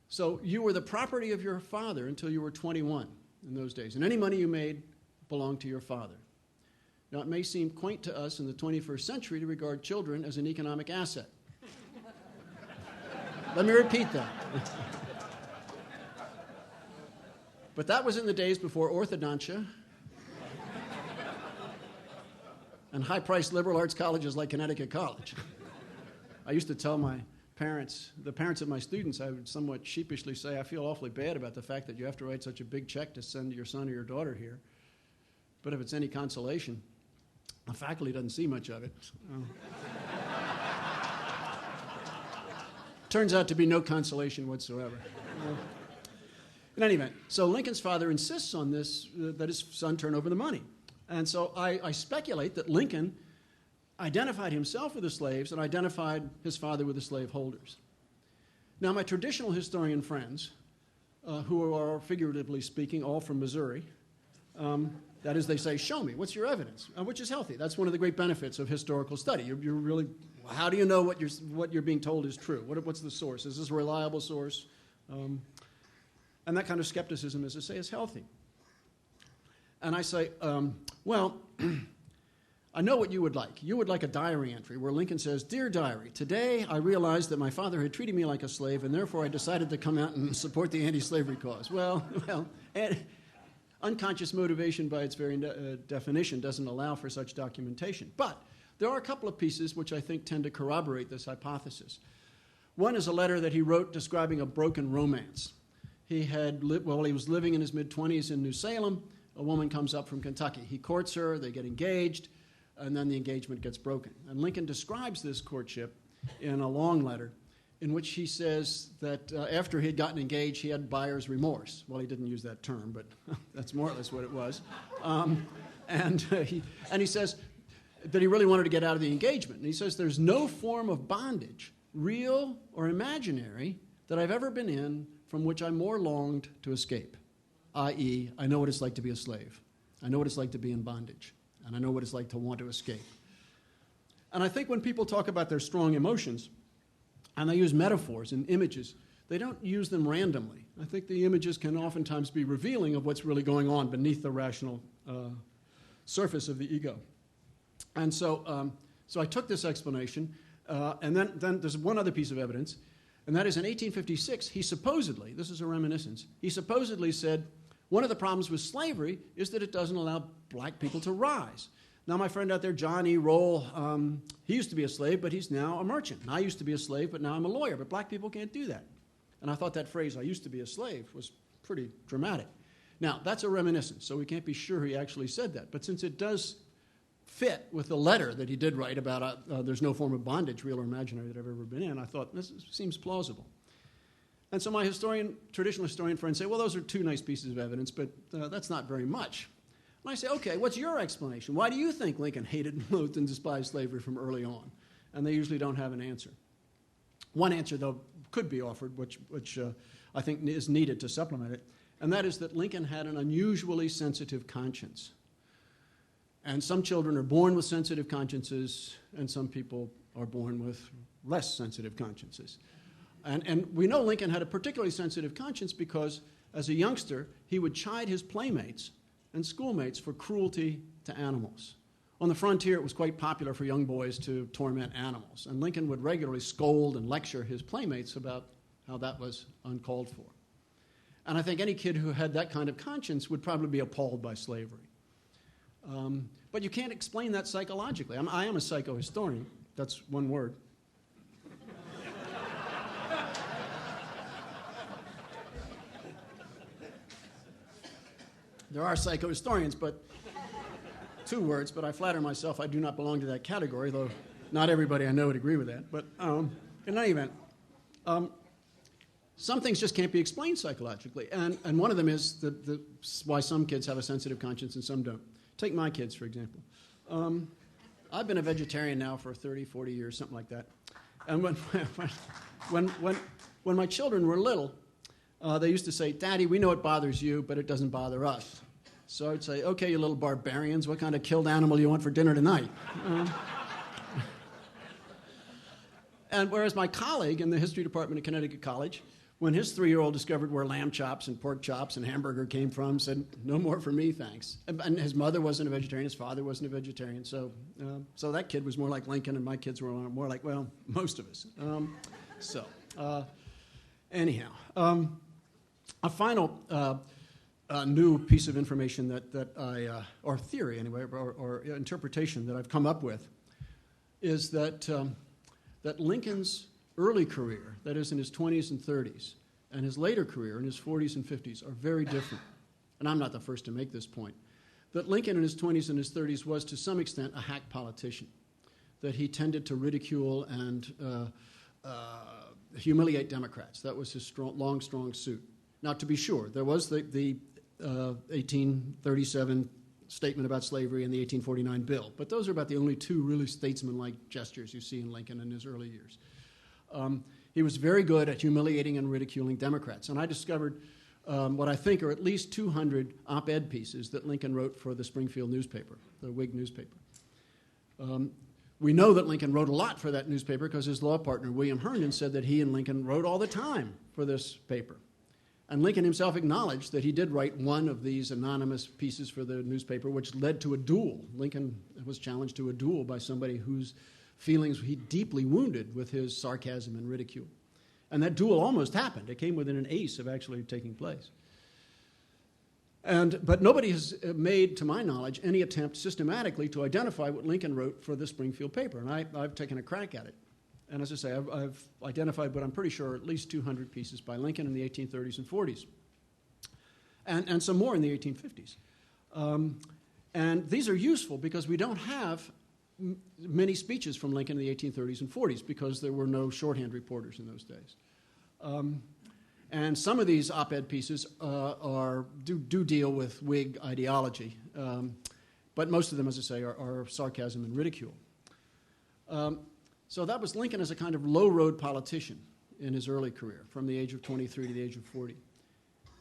So you were the property of your father until you were 21 in those days, and any money you made belonged to your father. Now, it may seem quaint to us in the 21st century to regard children as an economic asset. Let me repeat that. But that was in the days before orthodontia and high-priced liberal arts colleges like Connecticut College. I used to tell my parents, the parents of my students, I would somewhat sheepishly say, I feel awfully bad about the fact that you have to write such a big check to send your son or your daughter here. But if it's any consolation, the faculty doesn't see much of it. Turns out to be no consolation whatsoever. In any event, so Lincoln's father insists on this, that his son turn over the money. And so I speculate that Lincoln identified himself with the slaves and identified his father with the slaveholders. Now, my traditional historian friends, who are, figuratively speaking, all from Missouri, that is, they say, show me, what's your evidence? Which is healthy. That's one of the great benefits of historical study. You're really, how do you know what you're being told is true? What's the source? Is this a reliable source? And that kind of skepticism, as I say, is healthy. And I say, well, I know what you would like. You would like a diary entry where Lincoln says, "Dear diary, today I realized that my father had treated me like a slave, and therefore I decided to come out and support the anti-slavery cause." Well, unconscious motivation by its very definition doesn't allow for such documentation. But there are a couple of pieces which I think tend to corroborate this hypothesis. One is a letter that he wrote describing a broken romance. He was living in his mid-20s in New Salem. A woman comes up from Kentucky. He courts her, they get engaged, and then the engagement gets broken. And Lincoln describes this courtship in a long letter in which he says that after he had gotten engaged, he had buyer's remorse. Well, he didn't use that term, but that's more or less what it was. And he says that he really wanted to get out of the engagement. And he says, "There's no form of bondage, real or imaginary, that I've ever been in from which I more longed to escape, i.e., I know what it's like to be a slave. I know what it's like to be in bondage. And I know what it's like to want to escape." And I think when people talk about their strong emotions, and they use metaphors and images, they don't use them randomly. I think the images can oftentimes be revealing of what's really going on beneath the rational surface of the ego. And so I took this explanation, and then there's one other piece of evidence, and that is in 1856, he supposedly, this is a reminiscence, he supposedly said, one of the problems with slavery is that it doesn't allow black people to rise. Now, my friend out there, John E. Roll, he used to be a slave, but he's now a merchant. And I used to be a slave, but now I'm a lawyer. But black people can't do that. And I thought that phrase, "I used to be a slave," was pretty dramatic. Now, that's a reminiscence, so we can't be sure he actually said that. But since it does fit with the letter that he did write about there's no form of bondage, real or imaginary, that I've ever been in, I thought, this seems plausible. And so my traditional historian friends say, well, those are two nice pieces of evidence, but that's not very much. And I say, okay, what's your explanation? Why do you think Lincoln hated, loathed, and despised slavery from early on? And they usually don't have an answer. One answer, though, could be offered, which I think is needed to supplement it, and that is that Lincoln had an unusually sensitive conscience. And some children are born with sensitive consciences, and some people are born with less sensitive consciences. And we know Lincoln had a particularly sensitive conscience because, as a youngster, he would chide his playmates and schoolmates for cruelty to animals. On the frontier, it was quite popular for young boys to torment animals, and Lincoln would regularly scold and lecture his playmates about how that was uncalled for. And I think any kid who had that kind of conscience would probably be appalled by slavery. But you can't explain that psychologically. I am a psychohistorian. That's one word. There are psychohistorians, but two words, but I flatter myself I do not belong to that category, though not everybody I know would agree with that. But in any event, some things just can't be explained psychologically. And one of them is why some kids have a sensitive conscience and some don't. Take my kids, for example. I've been a vegetarian now for 30, 40 years, something like that. And when my children were little, they used to say, "Daddy, we know it bothers you, but it doesn't bother us." So I'd say, "Okay, you little barbarians, what kind of killed animal do you want for dinner tonight?" And whereas my colleague in the history department at Connecticut College, when his 3-year-old discovered where lamb chops and pork chops and hamburger came from, said, "No more for me, thanks." And his mother wasn't a vegetarian, his father wasn't a vegetarian, so that kid was more like Lincoln, and my kids were more like, well, most of us. Anyhow, a final new piece of information or theory anyway, or interpretation that I've come up with, is that Lincoln's early career, that is in his 20s and 30s, and his later career in his 40s and 50s are very different. And I'm not the first to make this point. That Lincoln in his 20s and his 30s was to some extent a hack politician, that he tended to ridicule and humiliate Democrats. That was his strong suit. Now, to be sure, there was the 1837 statement about slavery and the 1849 bill, but those are about the only two really statesman-like gestures you see in Lincoln in his early years. He was very good at humiliating and ridiculing Democrats, and I discovered what I think are at least 200 op-ed pieces that Lincoln wrote for the Springfield newspaper, the Whig newspaper. We know that Lincoln wrote a lot for that newspaper because his law partner, William Herndon, said that he and Lincoln wrote all the time for this paper. And Lincoln himself acknowledged that he did write one of these anonymous pieces for the newspaper, which led to a duel. Lincoln was challenged to a duel by somebody whose feelings he deeply wounded with his sarcasm and ridicule. And that duel almost happened. It came within an ace of actually taking place. But nobody has made, to my knowledge, any attempt systematically to identify what Lincoln wrote for the Springfield paper. And I've taken a crack at it. And as I say, I've identified, but I'm pretty sure, at least 200 pieces by Lincoln in the 1830s and 40s, and some more in the 1850s. And these are useful because we don't have many speeches from Lincoln in the 1830s and 40s because there were no shorthand reporters in those days. And some of these op-ed pieces do deal with Whig ideology, but most of them, as I say, are sarcasm and ridicule. So that was Lincoln as a kind of low-road politician in his early career, from the age of 23 to the age of 40.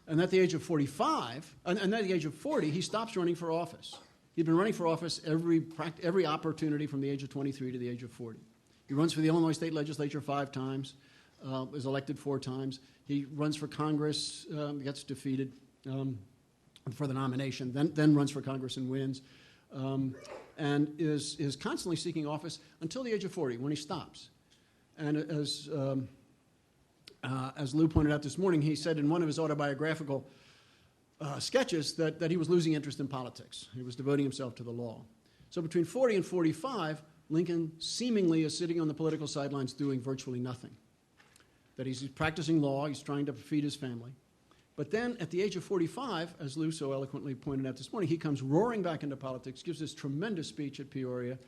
And at the age of 45, and at the age of 40, he stops running for office. He'd been running for office every opportunity from the age of 23 to the age of 40. He runs for the Illinois State Legislature 5 times, is elected 4 times. He runs for Congress, gets defeated for the nomination, then runs for Congress and wins. And is constantly seeking office until the age of 40, when he stops. And as Lou pointed out this morning, he said in one of his autobiographical sketches that he was losing interest in politics. He was devoting himself to the law. So between 40 and 45, Lincoln seemingly is sitting on the political sidelines doing virtually nothing. That he's practicing law, he's trying to feed his family. But then at the age of 45, as Lou so eloquently pointed out this morning, he comes roaring back into politics, gives this tremendous speech at Peoria,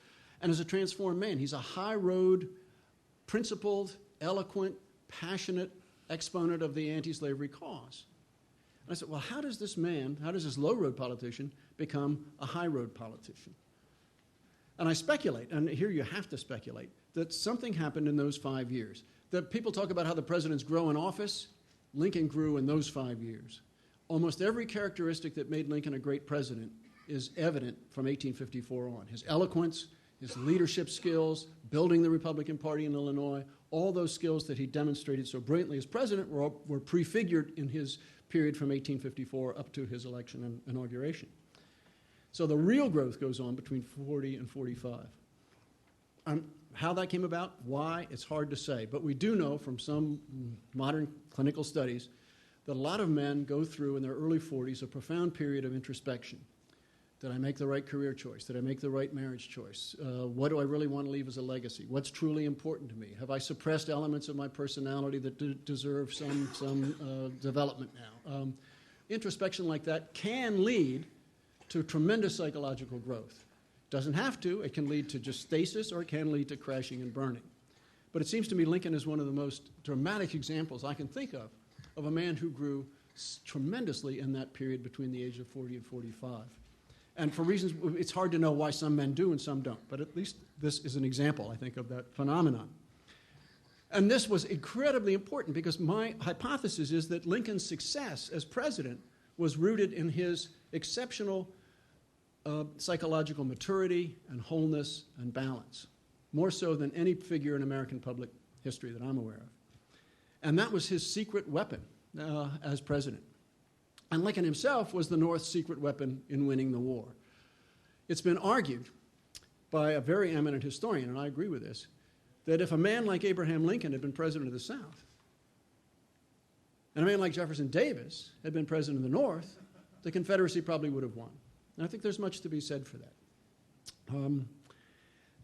and is a transformed man. He's a high-road, principled, eloquent, passionate exponent of the anti-slavery cause. And I said, well, how does this low-road politician become a high-road politician? And I speculate, and here you have to speculate, that something happened in those 5 years. That people talk about how the presidents grow in office. Lincoln grew in those 5 years. Almost every characteristic that made Lincoln a great president is evident from 1854 on. His eloquence, his leadership skills, building the Republican Party in Illinois, all those skills that he demonstrated so brilliantly as president were prefigured in his period from 1854 up to his election and inauguration. So the real growth goes on between 40 and 45. How that came about, why, it's hard to say. But we do know from some modern clinical studies that a lot of men go through in their early 40s a profound period of introspection. Did I make the right career choice? Did I make the right marriage choice? What do I really want to leave as a legacy? What's truly important to me? Have I suppressed elements of my personality that deserve some development now? Introspection like that can lead to tremendous psychological growth. Doesn't have to. It can lead to just stasis, or it can lead to crashing and burning. But it seems to me Lincoln is one of the most dramatic examples I can think of a man who grew tremendously in that period between the age of 40 and 45. And for reasons, it's hard to know why some men do and some don't. But at least this is an example, I think, of that phenomenon. And this was incredibly important because my hypothesis is that Lincoln's success as president was rooted in his exceptional psychological maturity and wholeness and balance, more so than any figure in American public history that I'm aware of. And that was his secret weapon as president. And Lincoln himself was the North's secret weapon in winning the war. It's been argued by a very eminent historian, and I agree with this, that if a man like Abraham Lincoln had been president of the South, and a man like Jefferson Davis had been president of the North, the Confederacy probably would have won. And I think there's much to be said for that.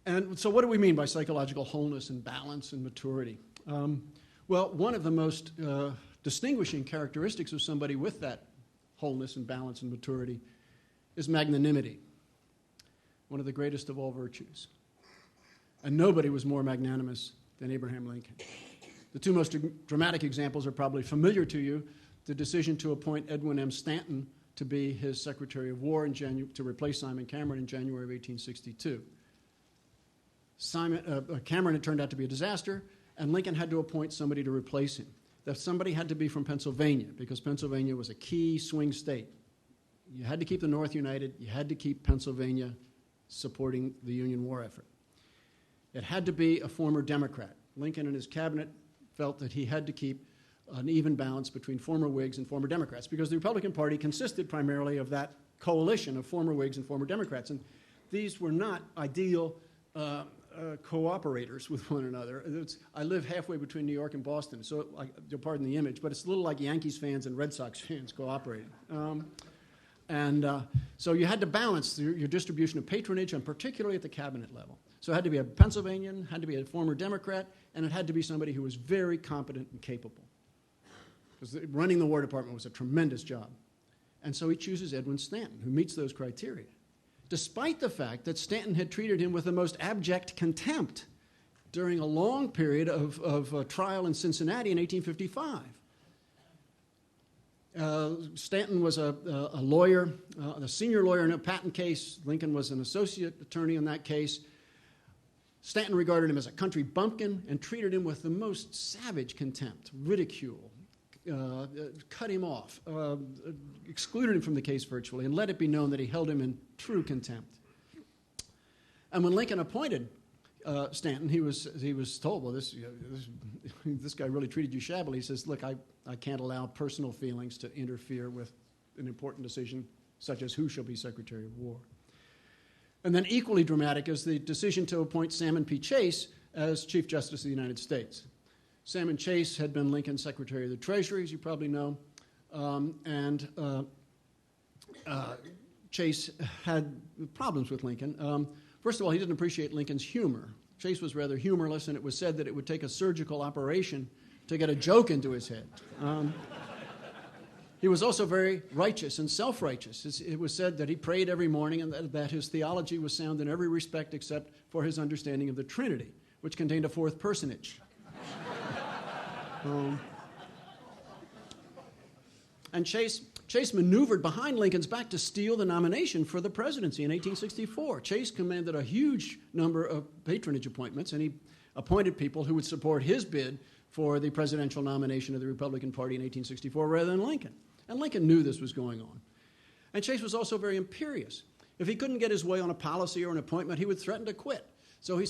And so what do we mean by psychological wholeness and balance and maturity? Well, one of the most distinguishing characteristics of somebody with that wholeness and balance and maturity is magnanimity, one of the greatest of all virtues. And nobody was more magnanimous than Abraham Lincoln. The two most dramatic examples are probably familiar to you: the decision to appoint Edwin M. Stanton to be his Secretary of War to replace Simon Cameron in January of 1862. Cameron had turned out to be a disaster, and Lincoln had to appoint somebody to replace him. That somebody had to be from Pennsylvania, because Pennsylvania was a key swing state. You had to keep the North united. You had to keep Pennsylvania supporting the Union war effort. It had to be a former Democrat. Lincoln and his cabinet felt that he had to keep an even balance between former Whigs and former Democrats, because the Republican Party consisted primarily of that coalition of former Whigs and former Democrats. And these were not ideal cooperators with one another. I live halfway between New York and Boston, so you'll pardon the image, but it's a little like Yankees fans and Red Sox fans cooperating. So you had to balance your distribution of patronage, and particularly at the cabinet level. So it had to be a Pennsylvanian, had to be a former Democrat, and it had to be somebody who was very competent and capable. Because running the War Department was a tremendous job. And so he chooses Edwin Stanton, who meets those criteria, despite the fact that Stanton had treated him with the most abject contempt during a long period of trial in Cincinnati in 1855. Stanton was a lawyer, a senior lawyer in a patent case. Lincoln was an associate attorney in that case. Stanton regarded him as a country bumpkin and treated him with the most savage contempt, ridicule, cut him off, excluded him from the case virtually, and let it be known that he held him in true contempt. And when Lincoln appointed Stanton, he was told, well, this guy really treated you shabbily. He says, look, I can't allow personal feelings to interfere with an important decision such as who shall be Secretary of War. And then equally dramatic is the decision to appoint Salmon P. Chase as Chief Justice of the United States. Salmon Chase had been Lincoln's Secretary of the Treasury, as you probably know, Chase had problems with Lincoln. First of all, he didn't appreciate Lincoln's humor. Chase was rather humorless, and it was said that it would take a surgical operation to get a joke into his head. He was also very righteous and self-righteous. It was said that he prayed every morning and that his theology was sound in every respect except for his understanding of the Trinity, which contained a fourth personage. And Chase maneuvered behind Lincoln's back to steal the nomination for the presidency in 1864. Chase commanded a huge number of patronage appointments, and he appointed people who would support his bid for the presidential nomination of the Republican Party in 1864 rather than Lincoln. And Lincoln knew this was going on. And Chase was also very imperious. If he couldn't get his way on a policy or an appointment, he would threaten to quit. So he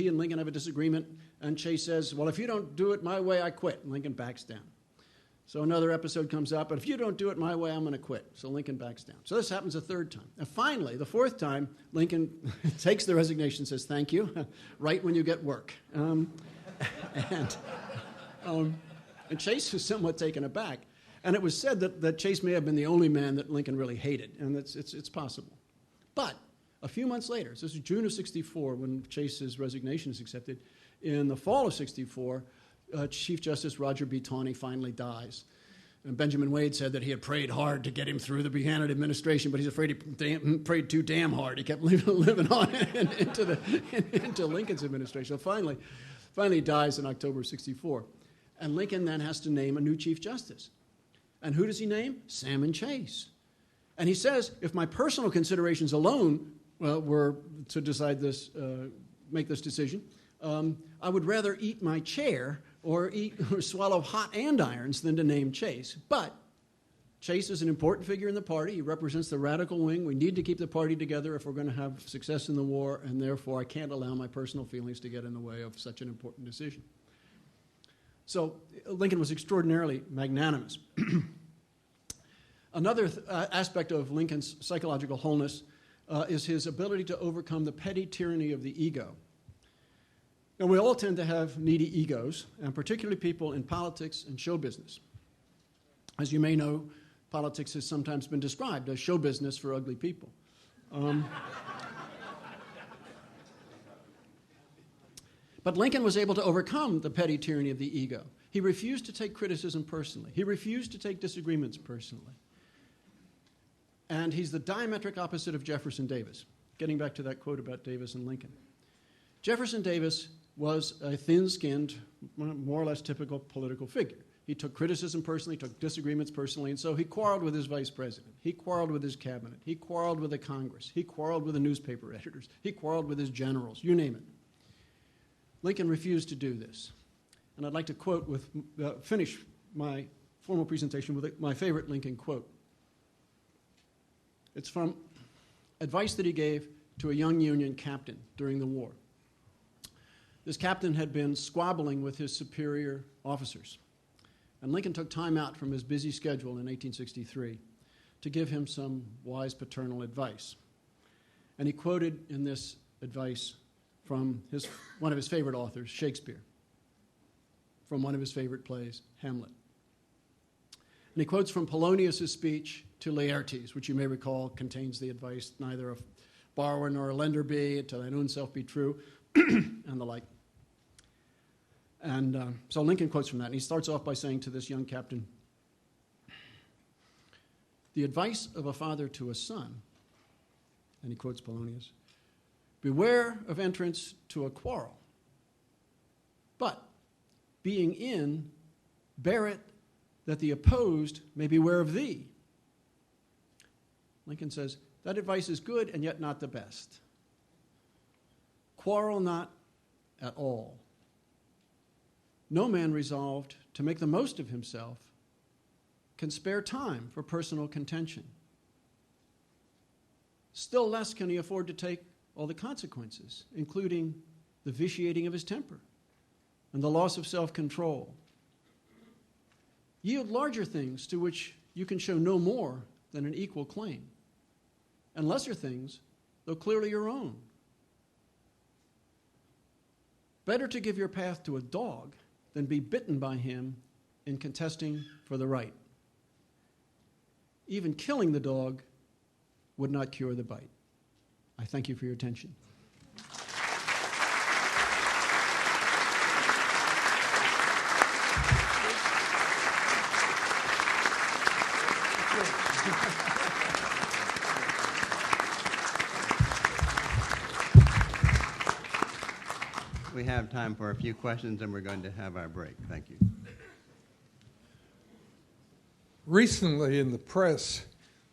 and Lincoln have a disagreement, and Chase says, well, if you don't do it my way, I quit. And Lincoln backs down. So another episode comes up, but if you don't do it my way, I'm going to quit. So Lincoln backs down. So this happens a third time. And finally, the fourth time, Lincoln takes the resignation and says, thank you, right when you get work. And Chase was somewhat taken aback. And it was said that Chase may have been the only man that Lincoln really hated, and it's possible. But a few months later, so this is June of 64 when Chase's resignation is accepted, in the fall of 64, Chief Justice Roger B. Taney finally dies. And Benjamin Wade said that he had prayed hard to get him through the Buchanan administration, but he's afraid he prayed too damn hard. He kept living on into Lincoln's administration. So finally dies in October of 64. And Lincoln then has to name a new Chief Justice. And who does he name? Salmon Chase. And he says, if my personal considerations alone were to decide this, make this decision, I would rather eat my chair or swallow hot andirons than to name Chase. But Chase is an important figure in the party. He represents the radical wing. We need to keep the party together if we're going to have success in the war, and therefore I can't allow my personal feelings to get in the way of such an important decision. So Lincoln was extraordinarily magnanimous. Another aspect of Lincoln's psychological wholeness is his ability to overcome the petty tyranny of the ego. Now, we all tend to have needy egos, and particularly people in politics and show business. As you may know, politics has sometimes been described as show business for ugly people. But Lincoln was able to overcome the petty tyranny of the ego. He refused to take criticism personally. He refused to take disagreements personally. And he's the diametric opposite of Jefferson Davis, getting back to that quote about Davis and Lincoln. Jefferson Davis was a thin-skinned, more or less typical political figure. He took criticism personally, took disagreements personally, and so he quarreled with his vice president. He quarreled with his cabinet. He quarreled with the Congress. He quarreled with the newspaper editors. He quarreled with his generals, you name it. Lincoln refused to do this. And I'd like to finish my formal presentation with my favorite Lincoln quote. It's from advice that he gave to a young Union captain during the war. This captain had been squabbling with his superior officers And Lincoln took time out from his busy schedule in 1863 to give him some wise paternal advice. And he quoted in this advice from one of his favorite authors, Shakespeare, from one of his favorite plays, Hamlet. And he quotes from Polonius' speech to Laertes, which you may recall contains the advice, neither a borrower nor a lender be, to thine own self be true, and the like. And so Lincoln quotes from that, and he starts off by saying to this young captain, the advice of a father to a son, and he quotes Polonius, beware of entrance to a quarrel, but being in, bear it, that the opposed may beware of thee. Lincoln says, that advice is good and yet not the best. Quarrel not at all. No man resolved to make the most of himself can spare time for personal contention. Still less can he afford to take all the consequences, including the vitiating of his temper and the loss of self-control. Yield larger things to which you can show no more than an equal claim, and lesser things, though clearly your own. Better to give your path to a dog than be bitten by him in contesting for the right. Even killing the dog would not cure the bite. I thank you for your attention.
We have time for a few questions, and we're going to have our break. Thank you.
Recently in the press,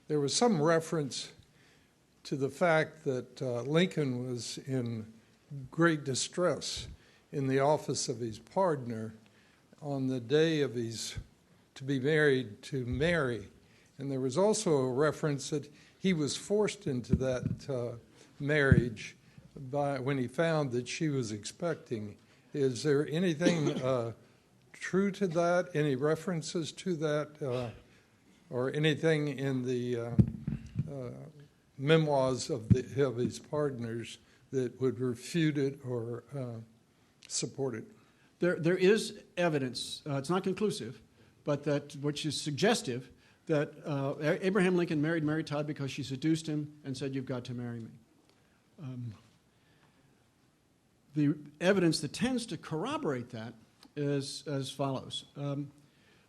there was some reference to the fact that Lincoln was in great distress in the office of his partner on the day of his to be married to Mary. And there was also a reference that he was forced into that marriage when he found that she was expecting. Is there anything true to that? Any references to that? Or anything in the memoirs of his partners that would refute it or support it?
There is evidence, it's not conclusive, but which is suggestive that Abraham Lincoln married Mary Todd because she seduced him and said, you've got to marry me. The evidence that tends to corroborate that is as follows.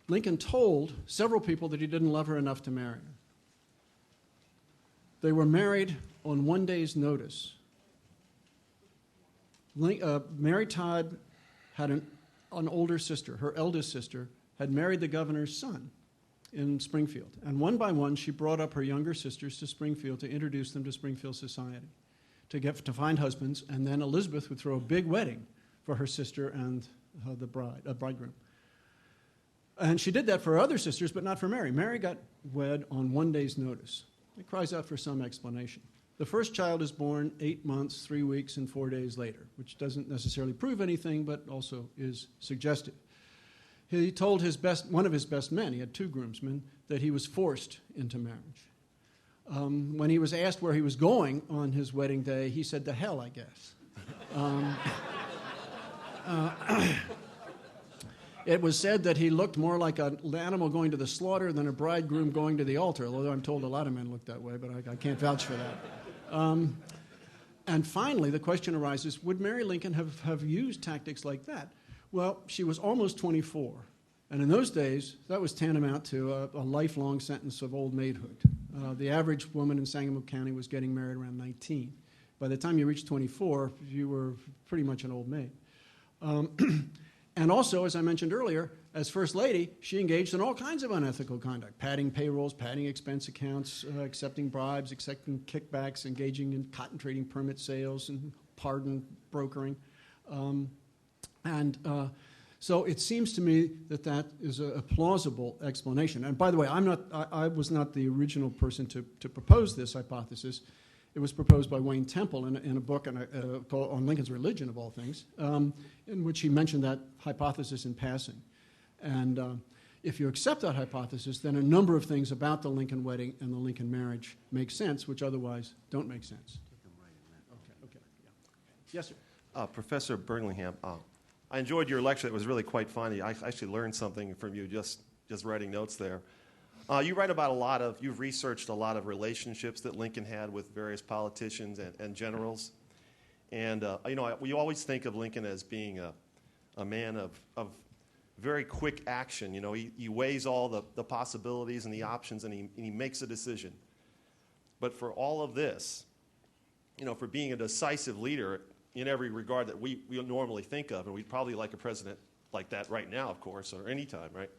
Lincoln told several people that he didn't love her enough to marry her. They were married on one day's notice. Mary Todd had an older sister. Her eldest sister had married the governor's son in Springfield. And one by one, she brought up her younger sisters to Springfield to introduce them to Springfield society, to find husbands. And then Elizabeth would throw a big wedding for her sister and the bridegroom. And she did that for her other sisters, but not for Mary. Mary got wed on one day's notice. It cries out for some explanation. The first child is born 8 months, 3 weeks, and 4 days later, which doesn't necessarily prove anything, but also is suggestive. He told one of his best men, he had 2 groomsmen, that he was forced into marriage. When he was asked where he was going on his wedding day, he said, to hell, I guess. It was said that he looked more like an animal going to the slaughter than a bridegroom going to the altar, although I'm told a lot of men look that way, but I can't vouch for that. And finally, the question arises, would Mary Lincoln have used tactics like that? Well, she was almost 24, and in those days, that was tantamount to a lifelong sentence of old maidhood. The average woman in Sangamon County was getting married around 19. By the time you reached 24, you were pretty much an old maid. And also, as I mentioned earlier, as First Lady, she engaged in all kinds of unethical conduct, padding payrolls, padding expense accounts, accepting bribes, accepting kickbacks, engaging in cotton trading permit sales and pardon brokering. So it seems to me that is a plausible explanation. And by the way, I was not the original person to propose this hypothesis. It was proposed by Wayne Temple in a book on Lincoln's Religion, of all things, in which he mentioned that hypothesis in passing. And If you accept that hypothesis, then a number of things about the Lincoln wedding and the Lincoln marriage make sense, which otherwise don't make sense. Okay. Yeah. Yes, sir.
Professor Burlingame, I enjoyed your lecture. It was really quite funny. I actually learned something from you just writing notes there. You write about you've researched a lot of relationships that Lincoln had with various politicians and generals. And, we always think of Lincoln as being a man of very quick action. He weighs all the possibilities and the options, and he makes a decision. But for all of this, for being a decisive leader in every regard that we normally think of, and we'd probably like a president like that right now, of course, or any time, right?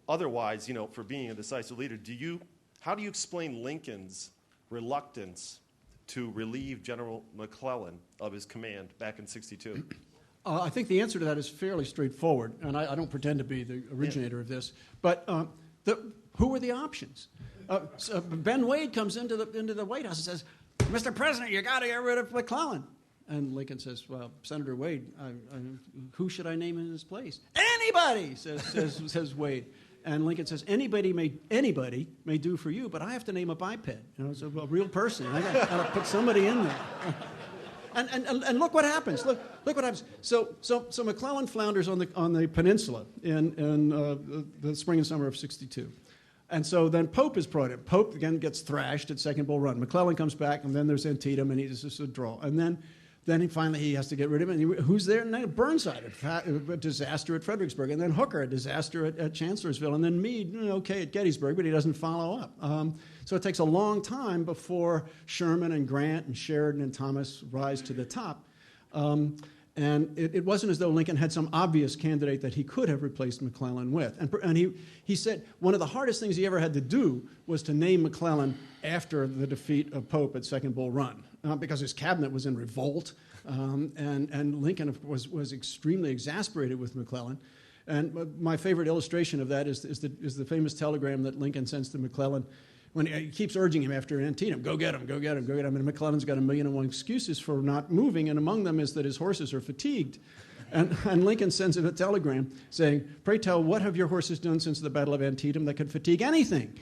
Otherwise, for being a decisive leader, how do you explain Lincoln's reluctance to relieve General McClellan of his command back in '62?
I think the answer to that is fairly straightforward, and I don't pretend to be the originator of this. But who were the options? So Ben Wade comes into the White House and says, "Mr. President, you got to get rid of McClellan." And Lincoln says, "Well, Senator Wade, who should I name in his place?" "Anybody," says Wade. And Lincoln says, anybody may do for you, but I have to name a biped. It's a real person. I got to put somebody in there. And look what happens. Look what happens. So McClellan flounders on the peninsula in the spring and summer of '62. And so then Pope is brought in. Pope, again, gets thrashed at Second Bull Run. McClellan comes back, and then there's Antietam, and he's just a draw. And then he has to get rid of him. And who's there? And Burnside, a disaster at Fredericksburg. And then Hooker, a disaster at Chancellorsville. And then Meade, okay at Gettysburg, but he doesn't follow up. So it takes a long time before Sherman and Grant and Sheridan and Thomas rise to the top. And it wasn't as though Lincoln had some obvious candidate that he could have replaced McClellan with. And he said one of the hardest things he ever had to do was to name McClellan after the defeat of Pope at Second Bull Run, because his cabinet was in revolt, and Lincoln was extremely exasperated with McClellan. And my favorite illustration of that is the famous telegram that Lincoln sends to McClellan when he keeps urging him after Antietam, go get him, go get him, go get him. And McClellan's got 1,000,001 excuses for not moving, and among them is that his horses are fatigued. And Lincoln sends him a telegram saying, "Pray tell, what have your horses done since the Battle of Antietam that could fatigue anything?"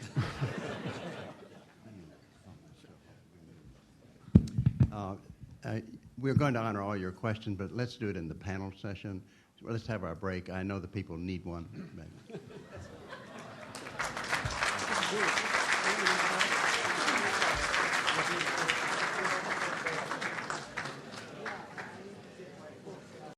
We're going to honor all your questions, but let's do it in the panel session. Let's have our break. I know the people need one.